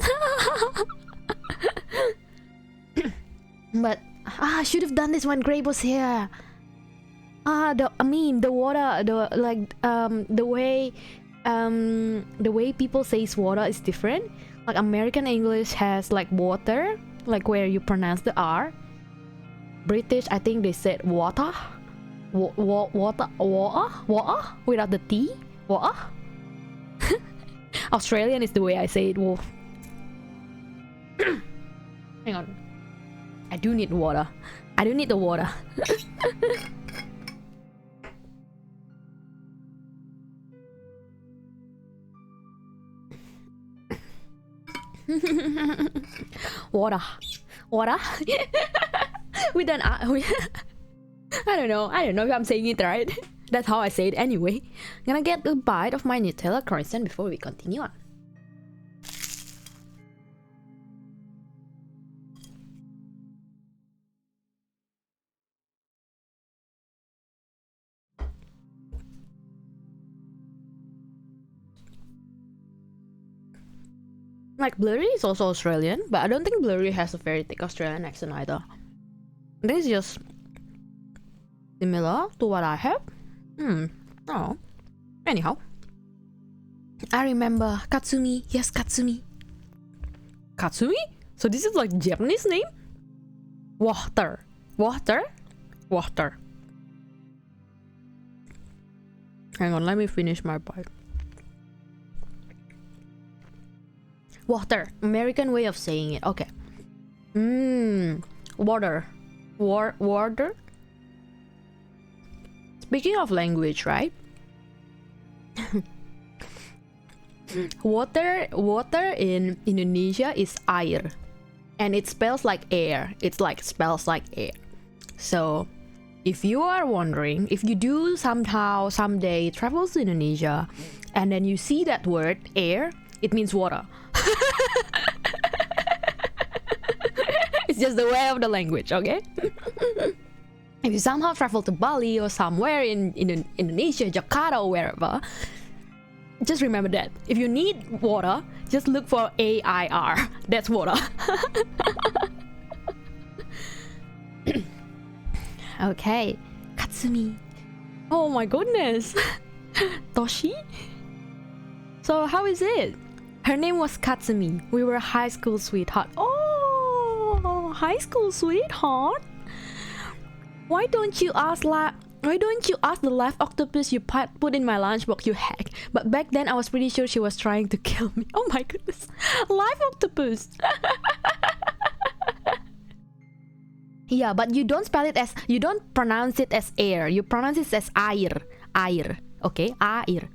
But I should have done this when Grape was here. The water, the way people say water is different. Like American English has like water, like where you pronounce the R. British, I think they said water, water without the T. Water. Australian is the way I say it, Wolf. Hang on. I do need water. I do need the water. Water. Water? We done. I don't know if I'm saying it right. That's how I say it anyway. Gonna get a bite of my Nutella croissant before we continue on. Like, Blurry is also Australian, but I don't think Blurry has a very thick Australian accent either. This is just similar to what I have. Oh. Anyhow. I remember Katsumi. Yes, Katsumi. Katsumi? So this is like Japanese name? Water. Water? Water. Hang on, let me finish my bite. Water. American way of saying it. Okay. Water. Water? Speaking of language, right? Water in Indonesia is air. And it spells like air. It's like spells like air. So if you are wondering, if you do someday travel to Indonesia and then you see that word air, it means water. It's just the way of the language, okay? If you somehow travel to Bali or somewhere in Indonesia, Jakarta or wherever, just remember that. If you need water, just look for AIR. That's water. Okay. Katsumi. Oh my goodness. Toshi? So how is it? Her name was Katsumi. We were high school sweetheart. Oh, high school sweetheart? Why don't you ask the live octopus you put in my lunchbox, you hack? But back then I was pretty sure she was trying to kill me. Oh my goodness. Live octopus. Yeah, but you don't pronounce it as air. You pronounce it as air. Air. Okay? Air.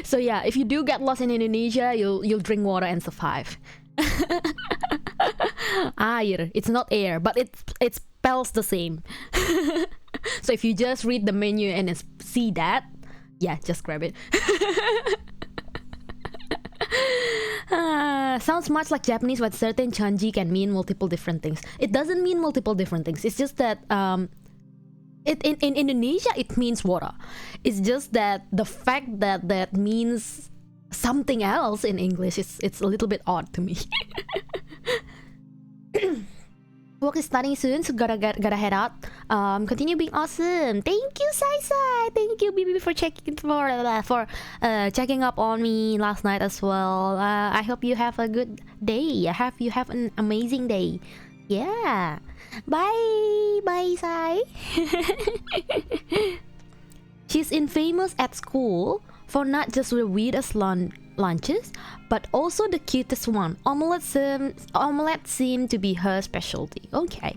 So yeah, if you do get lost in Indonesia, you'll drink water and survive. Air. It's not air, but it spells the same. So if you just read the menu and see that, yeah, just grab it. Sounds much like Japanese, but certain kanji can mean multiple different things. It doesn't mean multiple different things. It's just that in Indonesia it means water. It's just that the fact that means something else in English, it's a little bit odd to me. Work is starting soon, so gotta head out. Continue being awesome. Thank you, Sai. Thank you, BB, for checking up on me last night as well. I hope you have a good day. I hope you have an amazing day. Yeah. Bye, Sai. She's infamous at school for not just the weirdest lunches, but also the cutest one. Omelette seemed to be her specialty. Okay.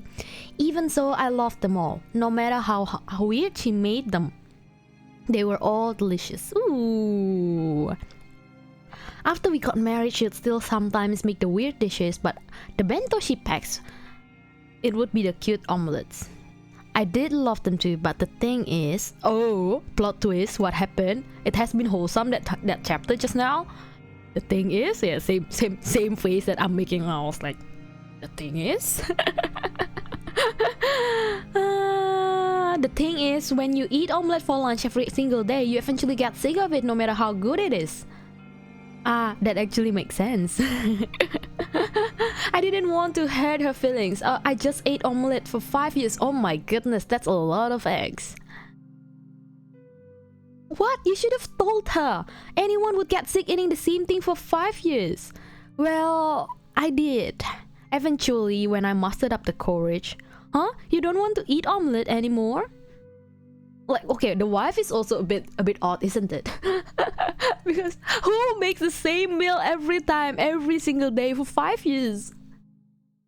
Even so, I loved them all. No matter how weird she made them, they were all delicious. Ooh. After we got married, she'd still sometimes make the weird dishes, but the bento she packs, it would be the cute omelettes. I did love them too, but the thing is, oh, plot twist, what happened? It has been wholesome, that chapter just now. The thing is, yeah, same face that I'm making now. I was like, the thing is, the thing is, when you eat omelette for lunch every single day, you eventually get sick of it, no matter how good it is. That actually makes sense. I didn't want to hurt her feelings. I just ate omelette for 5 years. Oh my goodness, that's a lot of eggs. What? You should have told her. Anyone would get sick eating the same thing for 5 years. Well, I did. Eventually, when I mustered up the courage. Huh? You don't want to eat omelette anymore? like, okay, the wife is also a bit odd, isn't it? Because who makes the same meal every time, every single day for 5 years?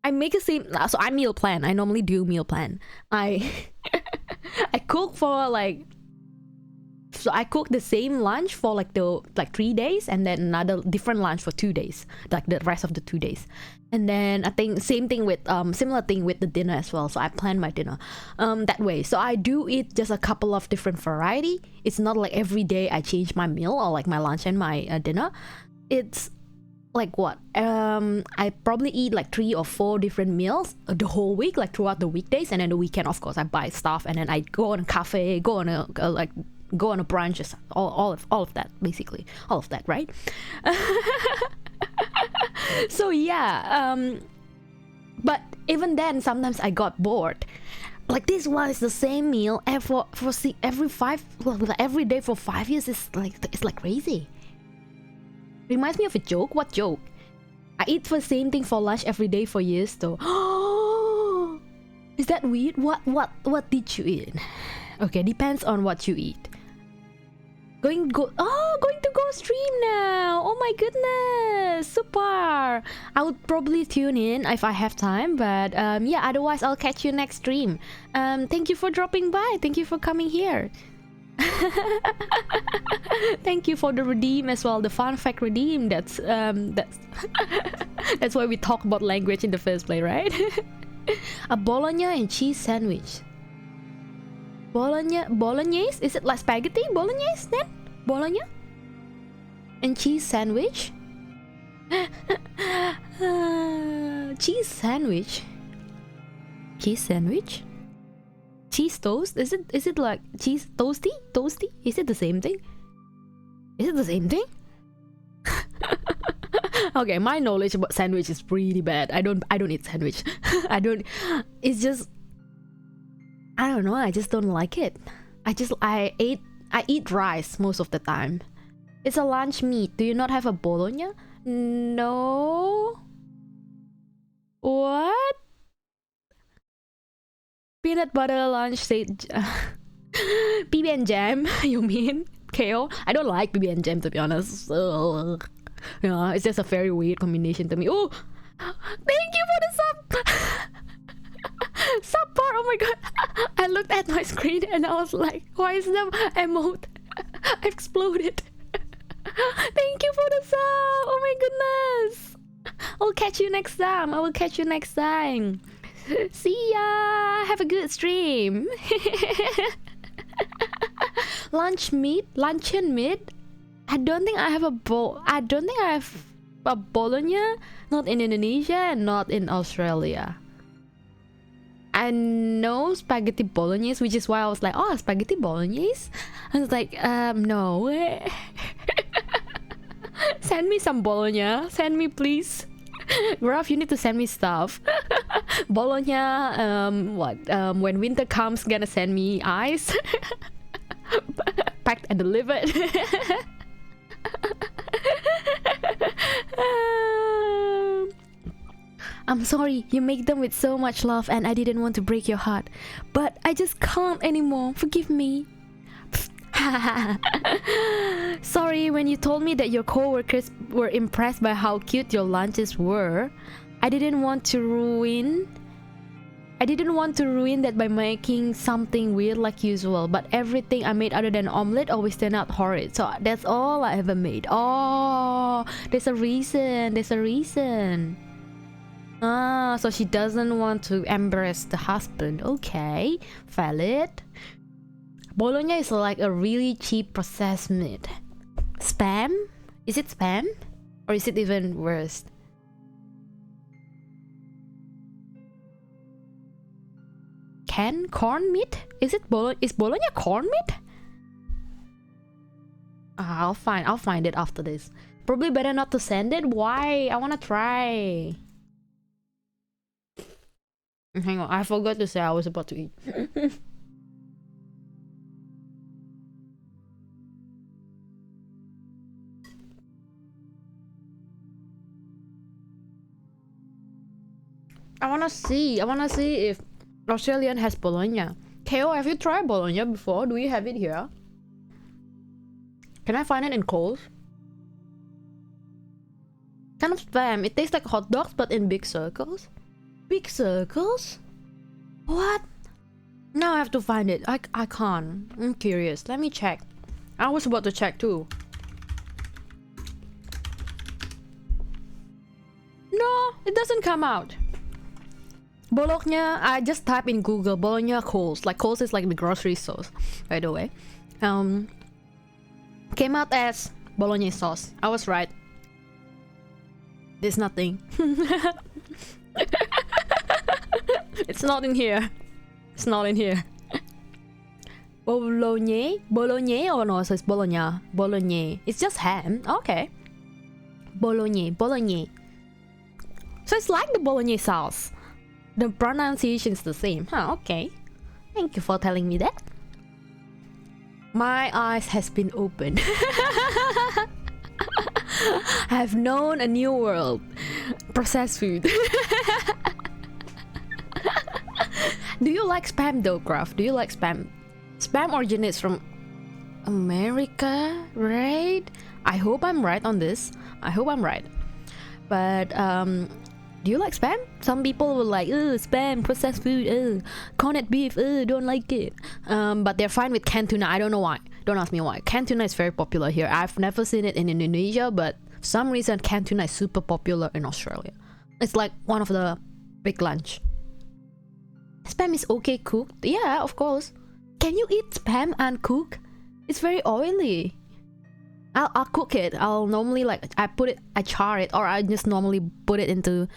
I make the same, so I meal plan. I normally do meal plan. I I cook for like, so I cook the same lunch for like 3 days, and then another different lunch for 2 days, like the rest of the 2 days. And then I think same thing with similar thing with the dinner as well. So I plan my dinner that way. So I do eat just a couple of different variety. It's not like every day I change my meal or like my lunch and my dinner. It's like what I probably eat like 3 or 4 different meals the whole week, like throughout the weekdays, and then the weekend of course I buy stuff, and then I go on a cafe, go on a brunch, all of that, basically all of that, right? So yeah, but even then sometimes I got bored. Like this one is the same meal every day for 5 years. It's like crazy. Reminds me of a joke. What joke? I eat the same thing for lunch every day for years though. Is that weird? What did you eat? Okay, depends on what you eat. Going to go stream now. Oh my goodness, super. I would probably tune in if I have time, but yeah, otherwise I'll catch you next stream. Thank you for dropping by. Thank you for coming here. Thank you for the redeem as well, the fun fact redeem. That's that's why we talk about language in the first place, right? A bologna and cheese sandwich. Bolognese? Is it like spaghetti bolognese then? Bologna and cheese sandwich? Cheese sandwich? Cheese sandwich? Cheese toast? Is it like cheese toasty? Is it the same thing? Okay, my knowledge about sandwich is pretty bad. I don't eat sandwich. It's just, I don't know, I just don't like it. I eat rice most of the time. It's a lunch meat. Do you not have a bologna? No. What? Peanut butter lunch sage. PB and jam, you mean? Kale? I don't like PB and jam, to be honest. Ugh. Yeah, it's just a very weird combination to me. Oh, thank you for the sub. Sub bar. Oh my god. I looked at my screen and I was like, why is the emote exploded? Thank you for the sub. Oh my goodness. I'll catch you next time. I will catch you next time. See ya. Have a good stream. Luncheon meat. I don't think I have a bologna. Not in Indonesia and not in Australia. I know spaghetti bolognese, which is why I was like, oh, spaghetti bolognese. I was like, no. Send me some bologna. Send me, please. Graf, you need to send me stuff. Bologna, when winter comes, gonna send me ice. Packed and delivered. I'm sorry, you make them with so much love and I didn't want to break your heart. But I just can't anymore. Forgive me. Sorry, when you told me that your co-workers were impressed by how cute your lunches were, I didn't want to ruin that by making something weird like usual, but everything I made other than omelette always turned out horrid. So that's all I ever made. Oh, there's a reason. Ah, so she doesn't want to embarrass the husband. Okay, valid. Bologna is like a really cheap processed meat. Spam? Is it spam? Or is it even worse? Canned corn meat? Is bologna corn meat? I'll find it after this. Probably better not to send it. Why? I wanna try. Hang on, I forgot to say I was about to eat. I wanna see if Australian has bologna. KO, have you tried bologna before? Do you have it here? Can I find it in Coles? Kind of spam. It tastes like hot dogs, but in big circles. Big circles? What? Now I have to find it. I can't. I'm curious. Let me check. I was about to check too. No, it doesn't come out. Bologna, I just type in Google Bologna Coles. Like Coles is like the grocery stores, by the way. Came out as Bolognese sauce. I was right. There's nothing. It's not in here. It's not in here. Bolognese? Bolognese? Oh no, so it's Bologna. Bolognese. It's just ham. Okay. Bolognese. Bolognese. So it's like the Bolognese sauce. The pronunciation is the same. Huh, okay. Thank you for telling me that. My eyes has been opened. I have known a new world. Processed food. Do you like spam though, Graf? Do you like spam? Spam originates from America, right? I hope I'm right on this. I hope I'm right. But do you like spam? Some people will like, spam, processed food, corned beef, don't like it. But they're fine with canned tuna. I don't know why. Don't ask me why. Canned tuna is very popular here. I've never seen it in Indonesia, but for some reason canned tuna is super popular in Australia. It's like one of the big lunch. Spam is okay cooked. Yeah, of course. Can you eat spam and cook? It's very oily. I'll cook it. I'll normally I char it, or I just normally put it into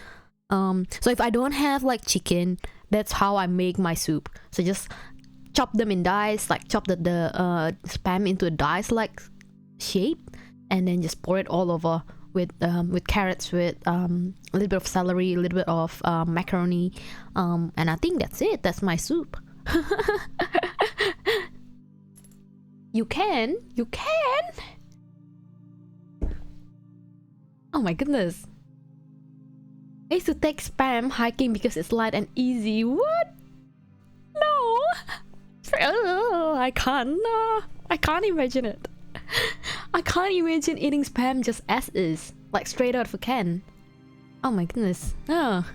so if I don't have like chicken, that's how I make my soup. So just chop them in dice, like chop the spam into a dice like shape, and then just pour it all over with carrots, with a little bit of celery, a little bit of macaroni, and I think that's it. That's my soup. You can. Oh my goodness. I used to take spam hiking because it's light and easy. What? No. I can't. I can't imagine it. I can't imagine eating spam just as is, like straight out of a can. Oh my goodness. Oh.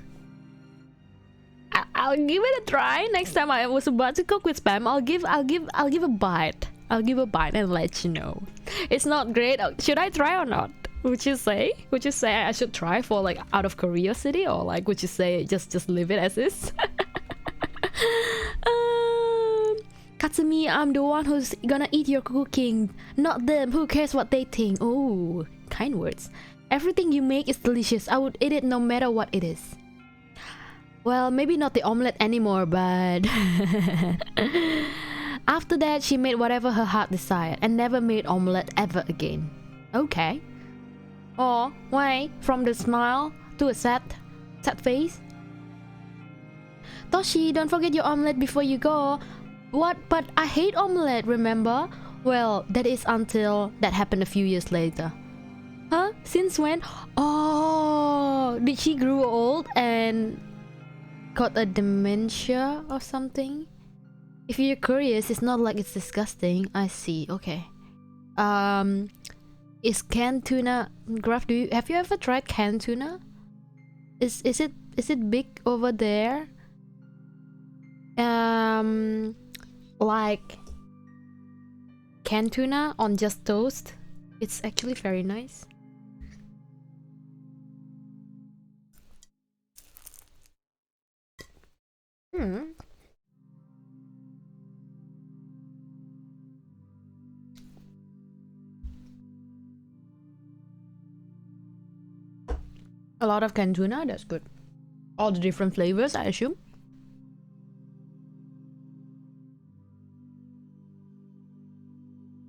I'll give it a try. Next time I was about to cook with spam, I'll give a bite. I'll give a bite and let you know. It's not great. Should I try or not? Would you say I should try for like out of curiosity, or like would you say just leave it as is? Katsumi, I'm the one who's gonna eat your cooking, not them. Who cares what they think? Oh, kind words. Everything you make is delicious. I would eat it no matter what it is. Well, maybe not the omelette anymore, but after that she made whatever her heart desired and never made omelette ever again. Okay. Oh, wait, from the smile to a sad face. Toshi, don't forget your omelette before you go. What? But I hate omelette, remember? Well, that is until that happened a few years later. Huh? Since when? Oh, did she grow old and got a dementia or something? If you're curious, it's not like it's disgusting. I see. Okay. Is canned tuna, Graf? Have you ever tried canned tuna? Is it big over there? Like canned tuna on just toast. It's actually very nice. A lot of canned tuna, that's good. All the different flavors, I assume.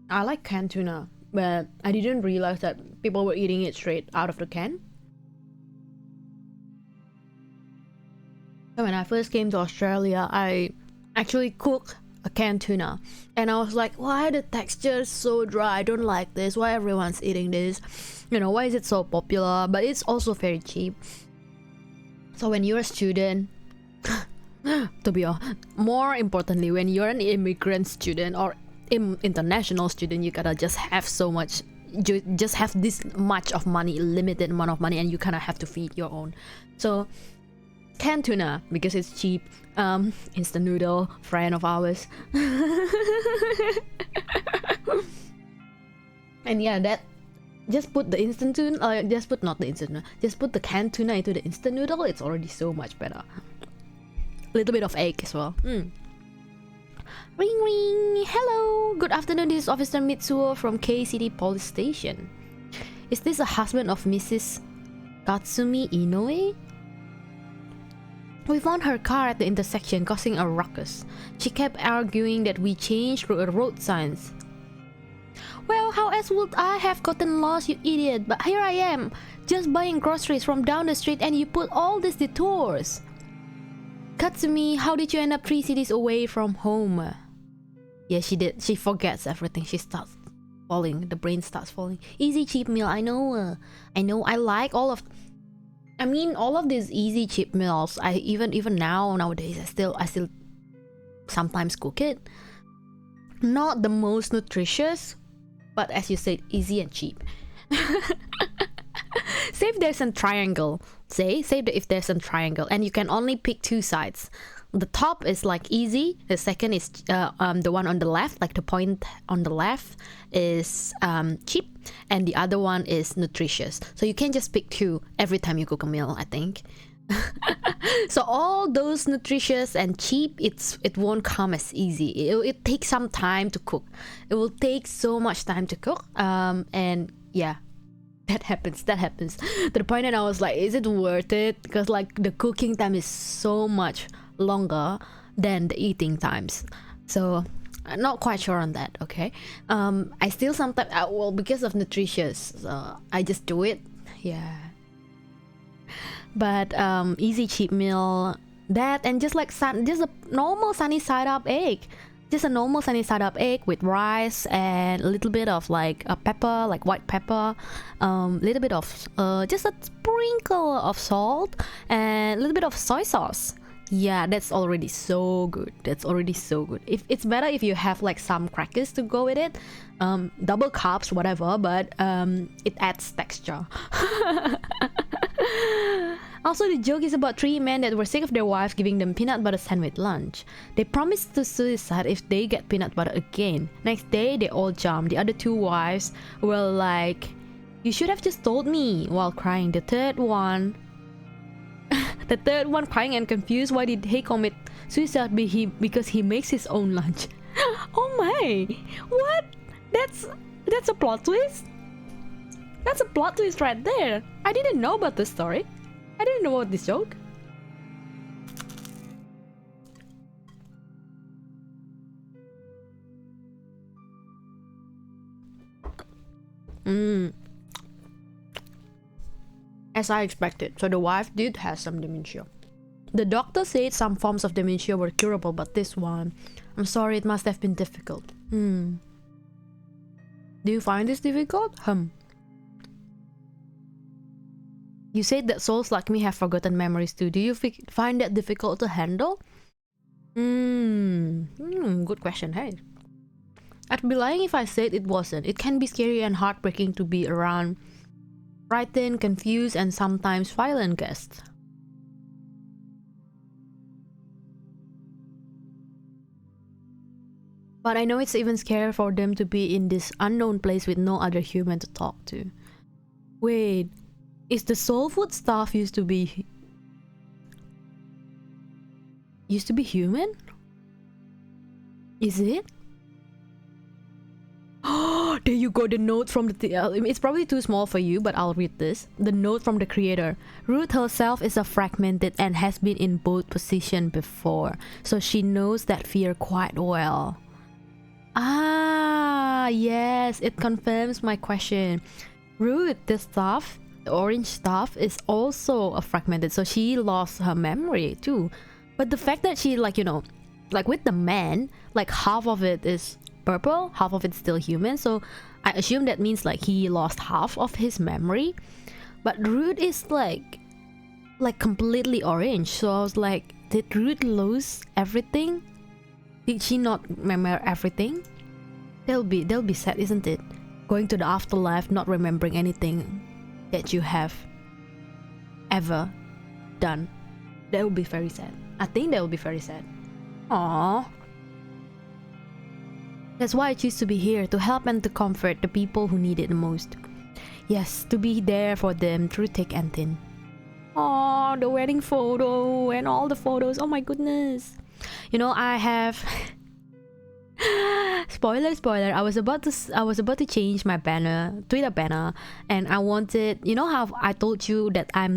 I like canned tuna, but I didn't realize that people were eating it straight out of the can. So when I first came to Australia, I actually cooked a canned tuna, and I was like, why the texture is so dry? I don't like this. Why everyone's eating this? You know, why is it so popular? But it's also very cheap. So when you're a student, To be honest, more importantly, when you're an immigrant student or international student, you gotta just have so much, you just have this much of money, limited amount of money, and you kind of have to feed your own. So canned tuna, because it's cheap. Instant noodle, friend of ours. And yeah, that, just put the instant tuna, just put not the instant tuna, just put the canned tuna into the instant noodle. It's already so much better. Little bit of egg as well. Ring ring. Hello, good afternoon. This is Officer Mitsuo from KCD Police Station. Is this a husband of Mrs. Katsumi Inoue? We found her car at the intersection causing a ruckus. She kept arguing that we changed road signs. Well, how else would I have gotten lost, you idiot? But here I am, just buying groceries from down the street, and you put all these detours. Katsumi, how did you end up 3 cities away from home? Yeah, she did. She forgets everything. She starts falling. The brain starts falling. Easy cheap meal. I know. I like all of these easy cheap meals. I even nowadays I still sometimes cook it. Not the most nutritious, but as you said, easy and cheap. Say if there's a triangle. Say if there's a triangle and you can only pick 2 sides. The top is like easy. The second is the one on the left, like the point on the left is cheap, and the other one is nutritious. So you can just pick 2 every time you cook a meal, I think. So all those nutritious and cheap, it won't come as easy. It takes some time to cook. It will take so much time to cook. And yeah, that happens to the point that I was like, is it worth it? Because like the cooking time is so much longer than the eating times. So I'm not quite sure on that. Okay, I still sometimes because of nutritious, I just do it. Yeah. But easy cheap meal, that, and just like just a normal sunny side up egg. Just a normal sunny side up egg with rice and a little bit of like a pepper, like white pepper, little bit of just a sprinkle of salt and a little bit of soy sauce. Yeah, that's already so good. If it's better if you have like some crackers to go with it, double carbs, whatever, but it adds texture. Also, the joke is about 3 men that were sick of their wives giving them peanut butter sandwich lunch. They promised to suicide if they get peanut butter again. Next day, they all jumped. The other 2 wives were like, "You should have just told me," while crying. The third one crying and confused. Why did he commit suicide? Because he makes his own lunch. Oh my! What? That's a plot twist. That's a plot twist right there. I didn't know about this story. I didn't know about this joke. As I expected, so the wife did have some dementia. The doctor said some forms of dementia were curable, but this one, I'm sorry, it must have been difficult. Do you find this difficult? You said that souls like me have forgotten memories too. Do you find that difficult to handle? Good question, hey. I'd be lying if I said it wasn't. It can be scary and heartbreaking to be around frightened, confused, and sometimes violent guests. But I know it's even scarier for them to be in this unknown place with no other human to talk to. Wait, is the soul food stuff used to be human? Is it? Oh, there you go, the note from the... it's probably too small for you, but I'll read this. The note from the creator. Ruth herself is a fragmented and has been in both positions before, so she knows that fear quite well. Ah, yes, it confirms my question. Ruth, the orange stuff, is also a fragmented, so she lost her memory too. But the fact that she, like, you know, like with the man, like half of it is purple, half of it's still human, so I assume that means like he lost half of his memory. But Ruth is like completely orange, so I was like, did Ruth lose everything? Did she not remember everything? They'll be sad, isn't it? Going to the afterlife, not remembering anything that you have ever done. That would be very sad. I think that would be very sad. Aww. That's why I choose to be here, to help and to comfort the people who need it the most. Yes, to be there for them through thick and thin. Oh, the wedding photo and all the photos. Oh my goodness. You know, I have spoiler. I was about to change my banner, Twitter banner, and I wanted, you know how I told you that I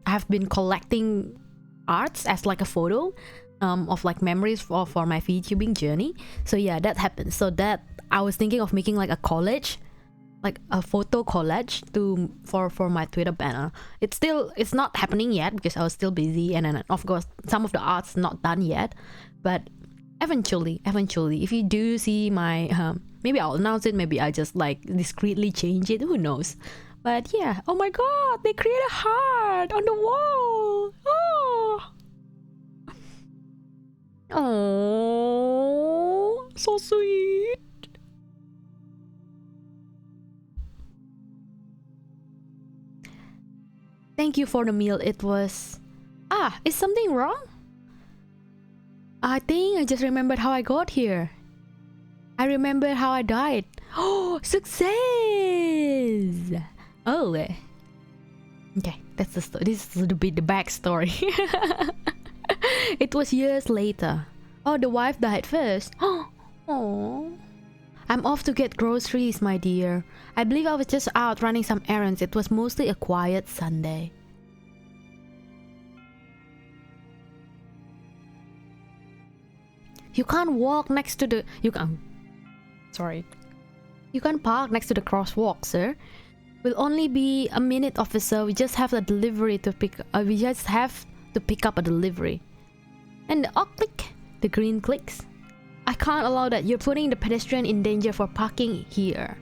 have been collecting arts as like a photo of like memories for my VTubing journey. So yeah, that happened. So that I was thinking of making like a collage, like a photo collage for my Twitter banner. It's not happening yet because I was still busy, and then of course some of the art's not done yet, but eventually if you do see my maybe I'll announce it, maybe I just like discreetly change it, who knows. But yeah, oh my god, they create a heart on the wall. Oh, so sweet. Thank you for the meal. It was... is something wrong? I think I just remembered how I got here. I remember how I died. Oh, success! Oh, okay, that's the story. This is the backstory. It was years later. Oh, the wife died first. Oh, I'm off to get groceries, my dear. I believe I was just out running some errands. It was mostly a quiet Sunday. You can't walk next to the... You can't park next to the crosswalk, sir. Will only be a minute, officer. We just have a delivery to pick... we just have to pick up a delivery. And click. The green clicks. I can't allow that. You're putting the pedestrian in danger for parking here.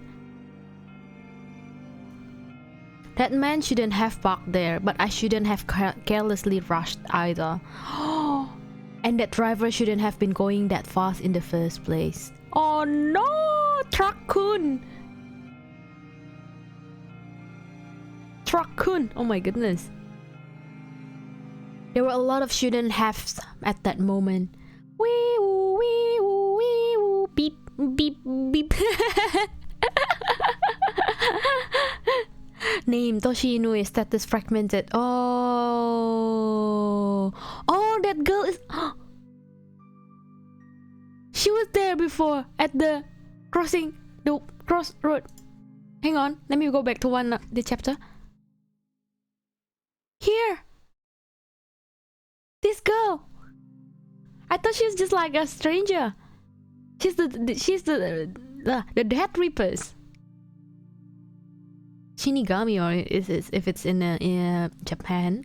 That man shouldn't have parked there, but I shouldn't have carelessly rushed either. And that driver shouldn't have been going that fast in the first place. Oh no! Truck-kun! Truck-kun! Oh my goodness. There were a lot of shouldn't haves at that moment. Wee woo, wee woo, wee woo, beep, beep, beep. Name Toshi Inui, status fragmented. Oh, that girl is... She was there before at the crossroad. Hang on, let me go back to the chapter. Here, this girl. I thought she was just like a stranger. She's the Death Reapers. Shinigami, or if it's in Japan.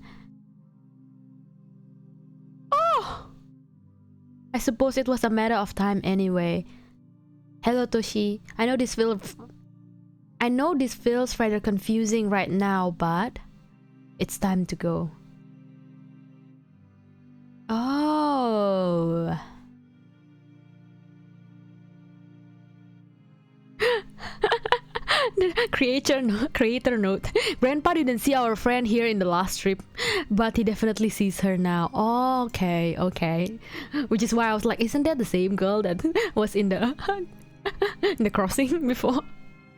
Oh! I suppose it was a matter of time anyway. Hello, Toshi. I know this feels rather confusing right now, but it's time to go. Oh. Creator note. Grandpa didn't see our friend here in the last trip, but he definitely sees her now. Oh, okay. Which is why I was like, isn't that the same girl that was in the crossing before?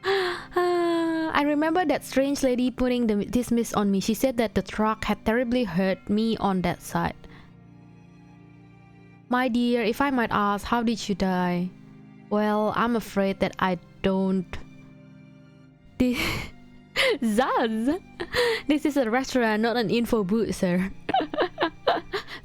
I remember that strange lady putting this mist on me. She said that the truck had terribly hurt me on that side. My dear, if I might ask, how did you die? Well, I'm afraid that I don't... Zaz! This is a restaurant, not an info booth, sir.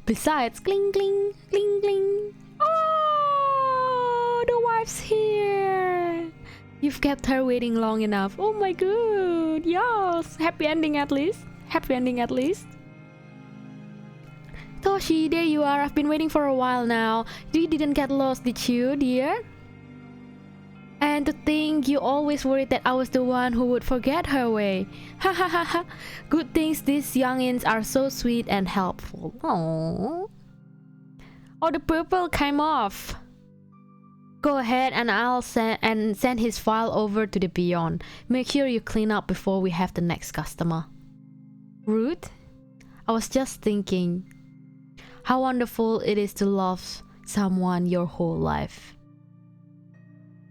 Besides, cling cling, cling cling. Oh, the wife's here. You've kept her waiting long enough. Oh my god, yes. Happy ending at least. Toshi, there you are. I've been waiting for a while now. You didn't get lost, did you, dear? And to think you always worried that I was the one who would forget her way. Ha ha ha ha. Good things these youngins are so sweet and helpful. Aww. Oh, the purple came off. Go ahead and I'll send his file over to the Beyond. Make sure you clean up before we have the next customer. Rude? I was just thinking how wonderful it is to love someone your whole life.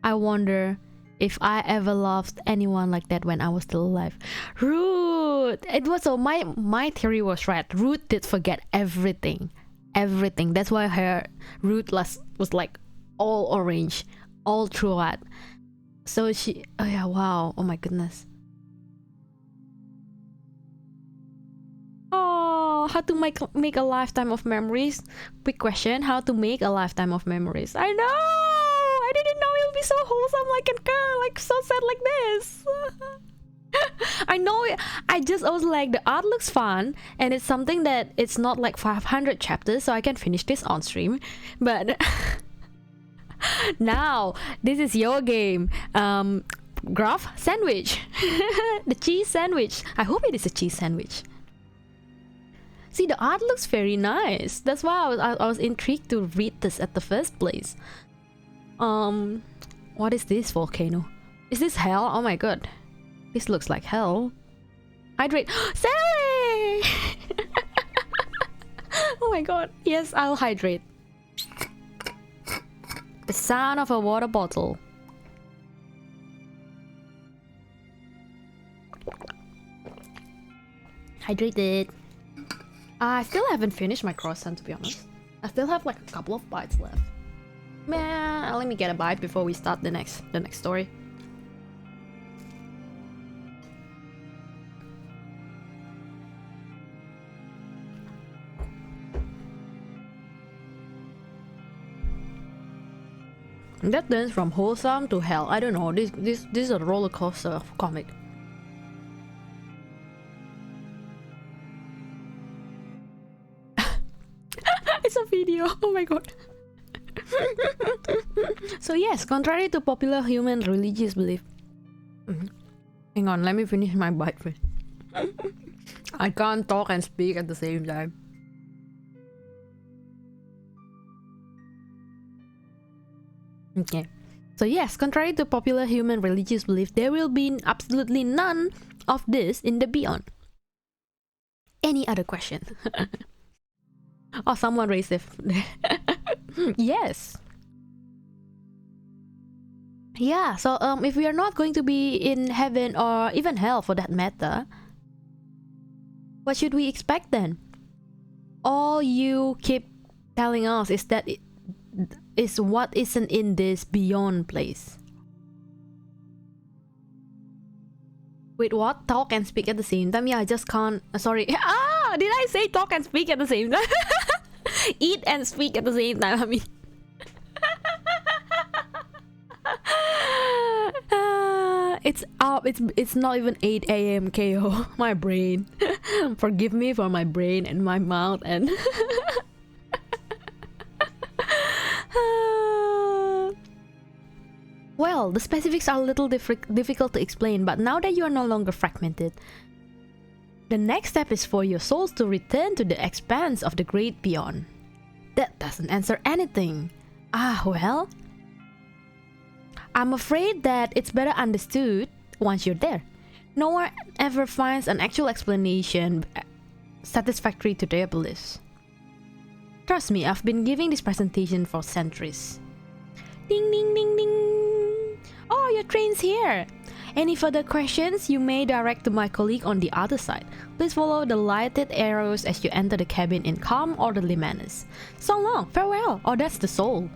I wonder if I ever loved anyone like that when I was still alive. Rude! It was so my theory was right. Ruth did forget everything. Everything. That's why her Ruth was like all orange all throughout. So she, oh yeah, wow, oh my goodness. Oh, how to make a lifetime of memories? Quick question, how to make a lifetime of memories? I know, I didn't know it would be so wholesome like so sad like this. I know, I was like, the art looks fun and it's something that it's not like 500 chapters, so I can finish this on stream, but now this is your game. Graph sandwich. The cheese sandwich. I hope it is a cheese sandwich. See, the art looks very nice. That's why I was intrigued to read this at the first place. What is this volcano? Is this hell? Oh my god, this looks like hell. Hydrate. Sally! Oh my god, yes, I'll hydrate. The sound of a water bottle. Hydrated. I still haven't finished my croissant, to be honest. I still have like a couple of bites left. Man, let me get a bite before we start the next story. That turns from wholesome to hell. I don't know. This is a roller coaster of comic. It's a video. Oh my god. So yes, contrary to popular human religious belief. Hang on, let me finish my bite first. I can't talk and speak at the same time. Okay. So yes, contrary to popular human religious belief, there will be absolutely none of this in the Beyond. Any other question? Oh, someone raised it. Yes. Yeah, so if we are not going to be in heaven or even hell for that matter, what should we expect then? All you keep telling us is that it is what isn't in this Beyond place. Wait, what? Talk and speak at the same time? Yeah, I just can't. Sorry. Ah, did I say talk and speak at the same time? Eat and speak at the same time. I mean, it's not even 8 a.m. KO. My brain. Forgive me for my brain and my mouth and. Well, the specifics are a little difficult to explain, but now that you are no longer fragmented, the next step is for your souls to return to the expanse of the great beyond. That doesn't answer anything. Ah, well, I'm afraid that it's better understood once you're there. No one ever finds an actual explanation satisfactory to their beliefs. Trust me, I've been giving this presentation for centuries. Ding ding ding ding! Oh, your train's here! Any further questions you may direct to my colleague on the other side. Please follow the lighted arrows as you enter the cabin in calm, orderly manners. So long, farewell! Oh, that's the soul.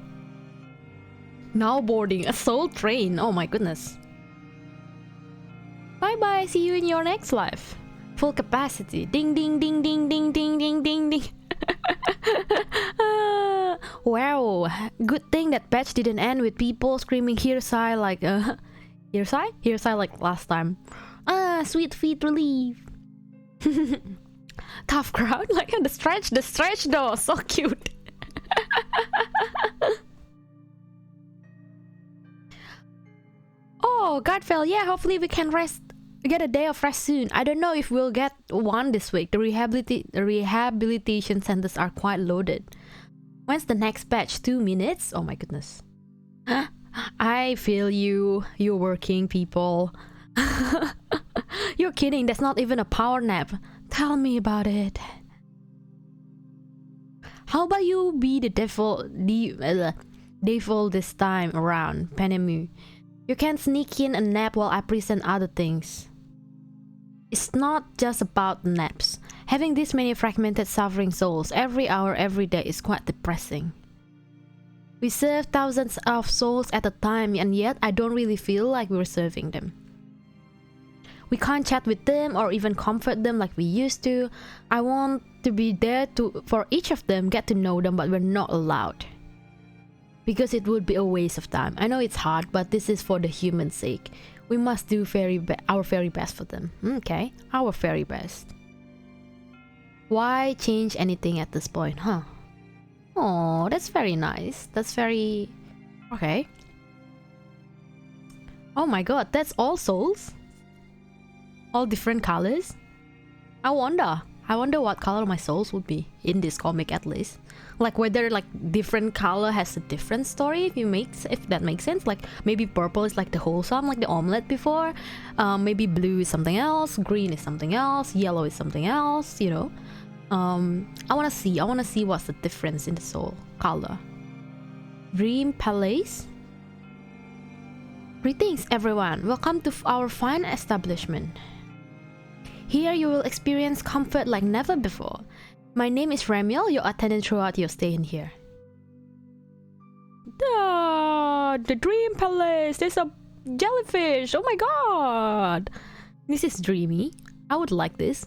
Now boarding a soul train, oh my goodness. Bye bye, see you in your next life. Full capacity, ding ding ding ding ding ding ding ding ding. Wow, good thing that patch didn't end with people screaming Hearsay like Hearsay? Hearsay like last time. Ah, sweet feet relief. Tough crowd, like the stretch though, so cute. Oh, Godfell, yeah, hopefully we can get a day of rest soon. I don't know if we'll get one this week. The rehabilitation centers are quite loaded. When's the next batch? 2 minutes? Oh my goodness. I feel you. You're working, people. You're kidding. That's not even a power nap. Tell me about it. How about you be the devil this time around, Penemu? You can sneak in a nap while I present other things. It's not just about naps. Having this many fragmented suffering souls every hour, every day is quite depressing. We serve thousands of souls at a time, and yet I don't really feel like we're serving them. We can't chat with them or even comfort them like we used to. I want to be there for each of them, get to know them, but we're not allowed. Because it would be a waste of time. I know it's hard, but this is for the human sake. We must do our very best for them. Okay, our very best. Why change anything at this point, huh? Oh, that's very nice. That's very... okay. Oh my god, that's all souls? All different colors? I wonder what color my souls would be in this comic, at least. Like whether like different color has a different story, if that makes sense. Like maybe purple is like the wholesome, like the omelette before. Maybe blue is something else, green is something else, yellow is something else, you know. I wanna see what's the difference in the soul color. Dream Palace. Greetings everyone, welcome to our fine establishment. Here you will experience comfort like never before. My name is Ramiel, your attendant throughout your stay in here. The Dream Palace, there's a jellyfish, oh my god! This is dreamy, I would like this.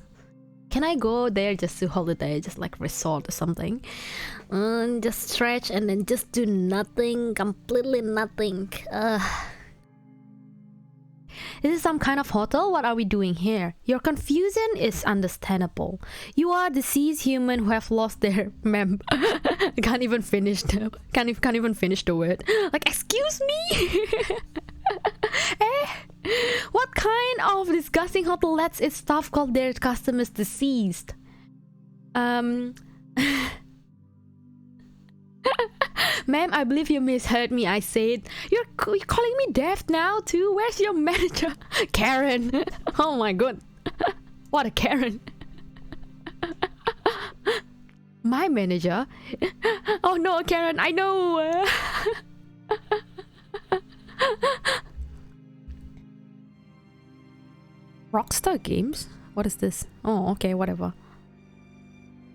Can I go there just to holiday, just like resort or something? Just stretch and then just do nothing, completely nothing. Is this some kind of hotel? What are we doing here? Your confusion is understandable. You are deceased human who have lost their can't even finish the word. Like, excuse me? What kind of disgusting hotel lets its staff call their customers deceased? Ma'am, I believe you misheard me. I said, you're calling me deaf now too? Where's your manager? Karen. Oh my god. What a Karen. My manager? Oh no, Karen, I know. Rockstar Games? What is this? Oh, okay, whatever.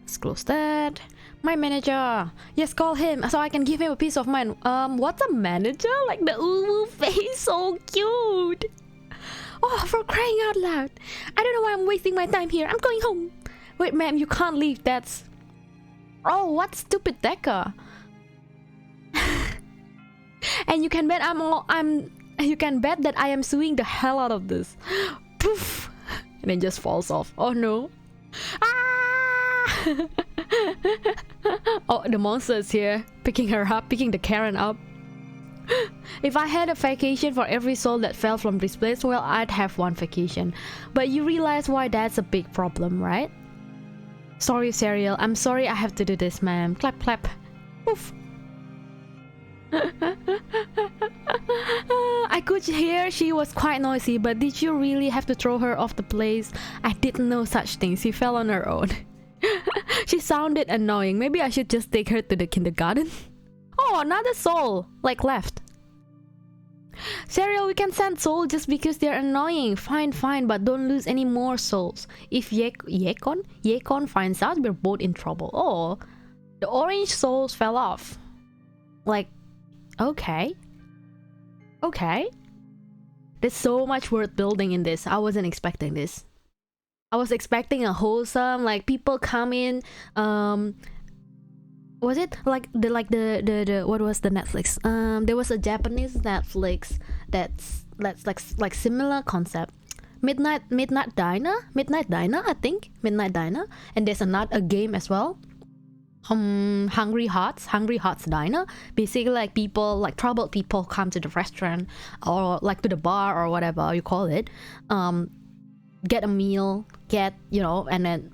Let's close that. My manager. Yes, call him so I can give him a peace of mind. What's a manager? Like the uwu face, so cute. Oh, for crying out loud. I don't know why I'm wasting my time here. I'm going home. Wait, ma'am, you can't leave. That's... Oh, what stupid decker. And you can bet you can bet that I am suing the hell out of this. Poof. And then just falls off. Oh no. Ah! Oh, the monster is here, picking her up, picking the Karen up. If I had a vacation for every soul that fell from this place, well, I'd have one vacation. But you realize why that's a big problem, right? Sorry, Serial. I'm sorry I have to do this, ma'am. Clap, clap. Poof. I could hear she was quite noisy, but did you really have to throw her off the place? I didn't know such things. She fell on her own. She sounded annoying. Maybe I should just take her to the kindergarten. Oh, another soul, like left. Serial, we can send soul just because they're annoying. Fine, but don't lose any more souls. If Yekon finds out, we're both in trouble. Oh, the orange souls fell off. Like, okay. There's so much world building in this. I wasn't expecting this. I was expecting a wholesome, like, people come in, was it like the what was the Netflix? There was a Japanese Netflix that's like similar concept. Midnight Diner, I think. Midnight Diner, and there's a game as well. Hungry Hearts Diner. Basically, like people, like troubled people come to the restaurant or like to the bar or whatever you call it, get a meal, and then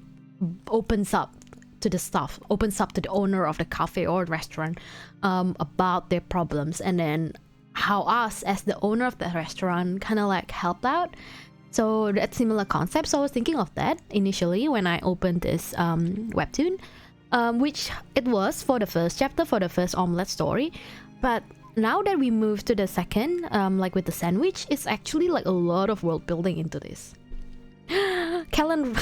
opens up to the owner of the cafe or restaurant about their problems, and then how us as the owner of the restaurant kind of like helped out. So that's similar concept. So I was thinking of that initially when I opened this webtoon, which it was for the first chapter, for the first omelette story. But now that we move to the second, like with the sandwich, it's actually like a lot of world building into this. Karen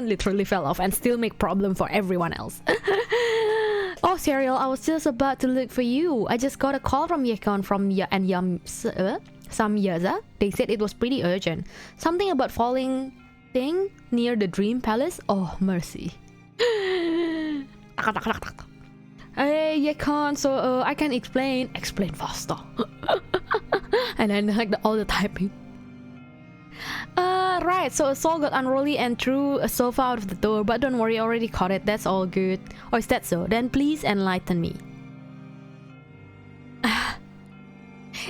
literally fell off and still make problem for everyone else. Oh, Serial, I was just about to look for you. I just got a call from Yekon and some Yaza. They said it was pretty urgent. Something about falling thing near the Dream Palace. Oh, mercy. Hey, Yekon, so I can explain faster. And then like all the typing. Right, so a soul got unruly and threw a sofa out of the door, but don't worry, I already caught it, that's all good. Or is that so? Then please enlighten me.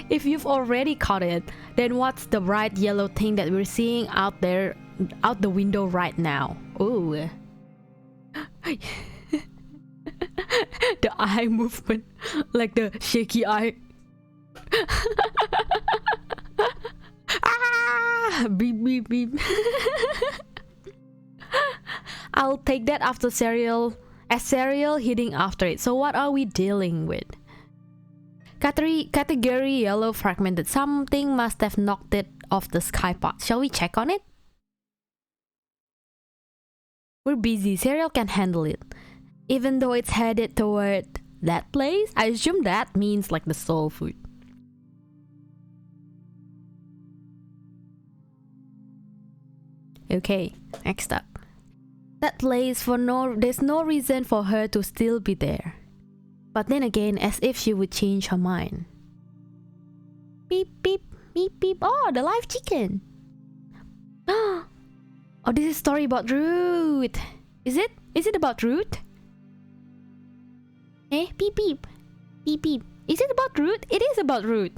If you've already caught it, then what's the bright yellow thing that we're seeing out there, out the window right now? Ooh. The eye movement, like the shaky eye. Beep beep beep. I'll take that after Serial hitting after it. So what are we dealing with? Category yellow fragmented. Something must have knocked it off the sky pot. Shall we check on it? We're busy. Serial can handle it. Even though it's headed toward that place, I assume that means like the soul food. Okay, next up. That place there's no reason for her to still be there. But then again, as if she would change her mind. Beep beep beep beep. Oh, the live chicken. Oh, this is a story about Ruth. Is it? Is it about Ruth? Beep beep. Beep beep. Is it about Ruth? It is about Ruth.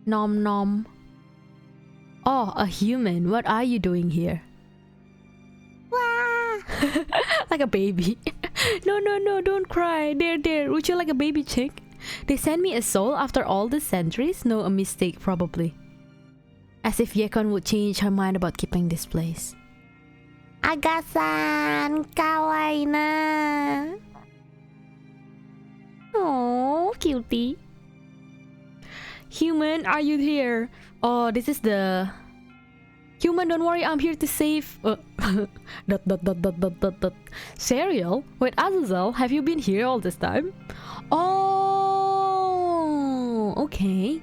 Nom nom. Oh, a human. What are you doing here? Wah! Like a baby. No, don't cry. There. Would you like a baby chick? They sent me a soul after all these centuries? No, a mistake probably. As if Yekon would change her mind about keeping this place. Aga-san, kawaii na. Oh, cutie. Human, are you here? Oh, this is the... Human, don't worry, I'm here to save... Serial? Wait, Azazel, have you been here all this time? Oh, okay.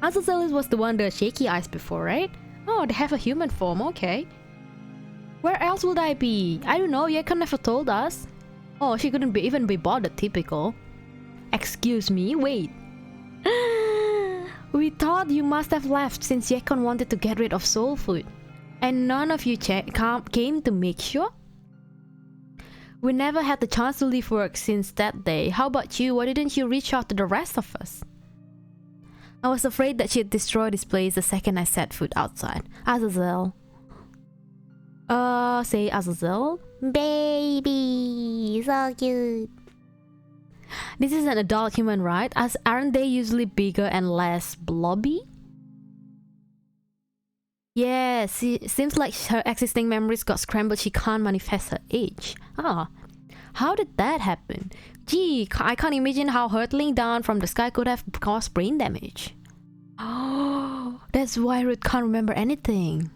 Azazel was the one with the shaky eyes before, right? Oh, they have a human form, okay. Where else would I be? I don't know, Yekon never told us. Oh, she couldn't even be bothered, typical. Excuse me, wait. We thought you must have left since Yekon wanted to get rid of soul food. And none of you came to make sure? We never had the chance to leave work since that day. How about you? Why didn't you reach out to the rest of us? I was afraid that she'd destroy this place the second I set foot outside. Azazel. Say Azazel. Baby, so cute. This is an adult human, right? Aren't they usually bigger and less blobby? Yeah, seems like her existing memories got scrambled. She can't manifest her age. Ah, how did that happen? Gee, I can't imagine how hurtling down from the sky could have caused brain damage. Oh, that's why Ruth can't remember anything.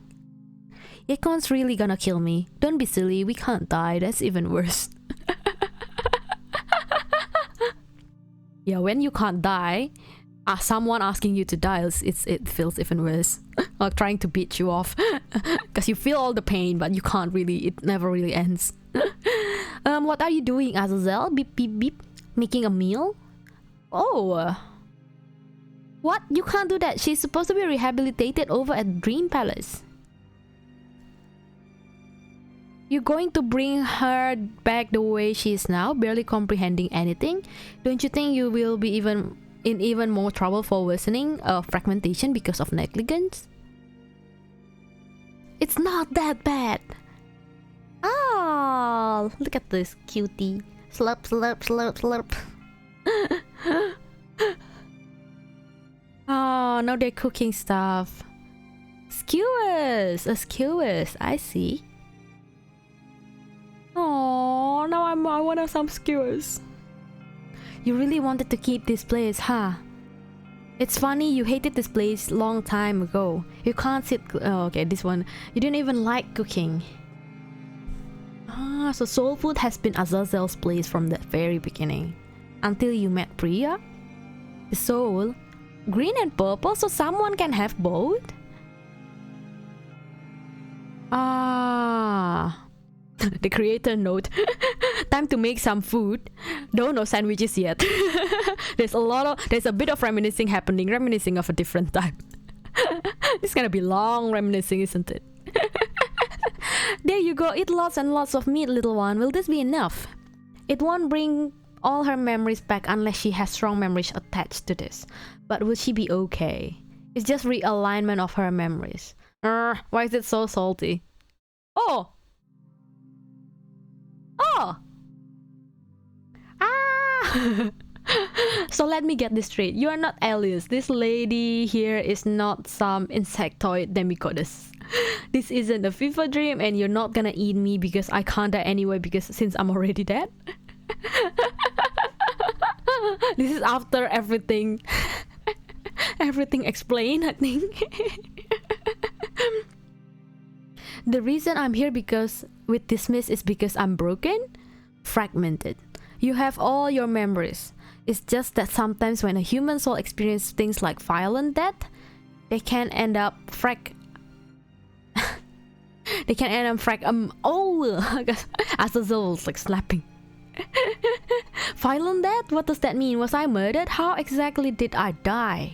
Yekon's really gonna kill me. Don't be silly, we can't die. That's even worse. Yeah, when you can't die, someone asking you to die, it feels even worse. Like trying to beat you off. Because you feel all the pain, but you can't really, it never really ends. What are you doing, Azazel? Beep, beep, beep. Making a meal? Oh. What? You can't do that. She's supposed to be rehabilitated over at Dream Palace. You're going to bring her back the way she is now, barely comprehending anything? Don't you think you will be even more trouble for worsening fragmentation because of negligence? It's not that bad. Oh, look at this cutie. Slurp, slurp, slurp, slurp. Oh, now they're cooking stuff. Skewers, skewers. I see. Oh, now I want some skewers. You really wanted to keep this place, huh? It's funny, you hated this place long time ago. You can't sit... Oh, okay, this one. You didn't even like cooking. Ah, so soul food has been Azazel's place from the very beginning. Until you met Priya? The soul? Green and purple, so someone can have both? Ah... The creator note. Time to make some food. No sandwiches yet. There's a bit of reminiscing happening. Reminiscing of a different type. It's gonna be long reminiscing, isn't it? There you go. Eat lots and lots of meat, little one. Will this be enough? It won't bring all her memories back unless she has strong memories attached to this. But will she be okay? It's just realignment of her memories. Why is it so salty? Oh! Oh! Ah! So let me get this straight. You are not Alice. This lady here is not some insectoid demigoddess. This isn't a fever dream and you're not gonna eat me because I can't die anyway because since I'm already dead. This is after everything. Everything explained, I think. The reason I'm here because with dismiss is because I'm broken, fragmented. You have all your memories. It's just that sometimes when a human soul experiences things like violent death, they can end up Azazel's like slapping. Violent death? What does that mean? Was I murdered? How exactly did I die?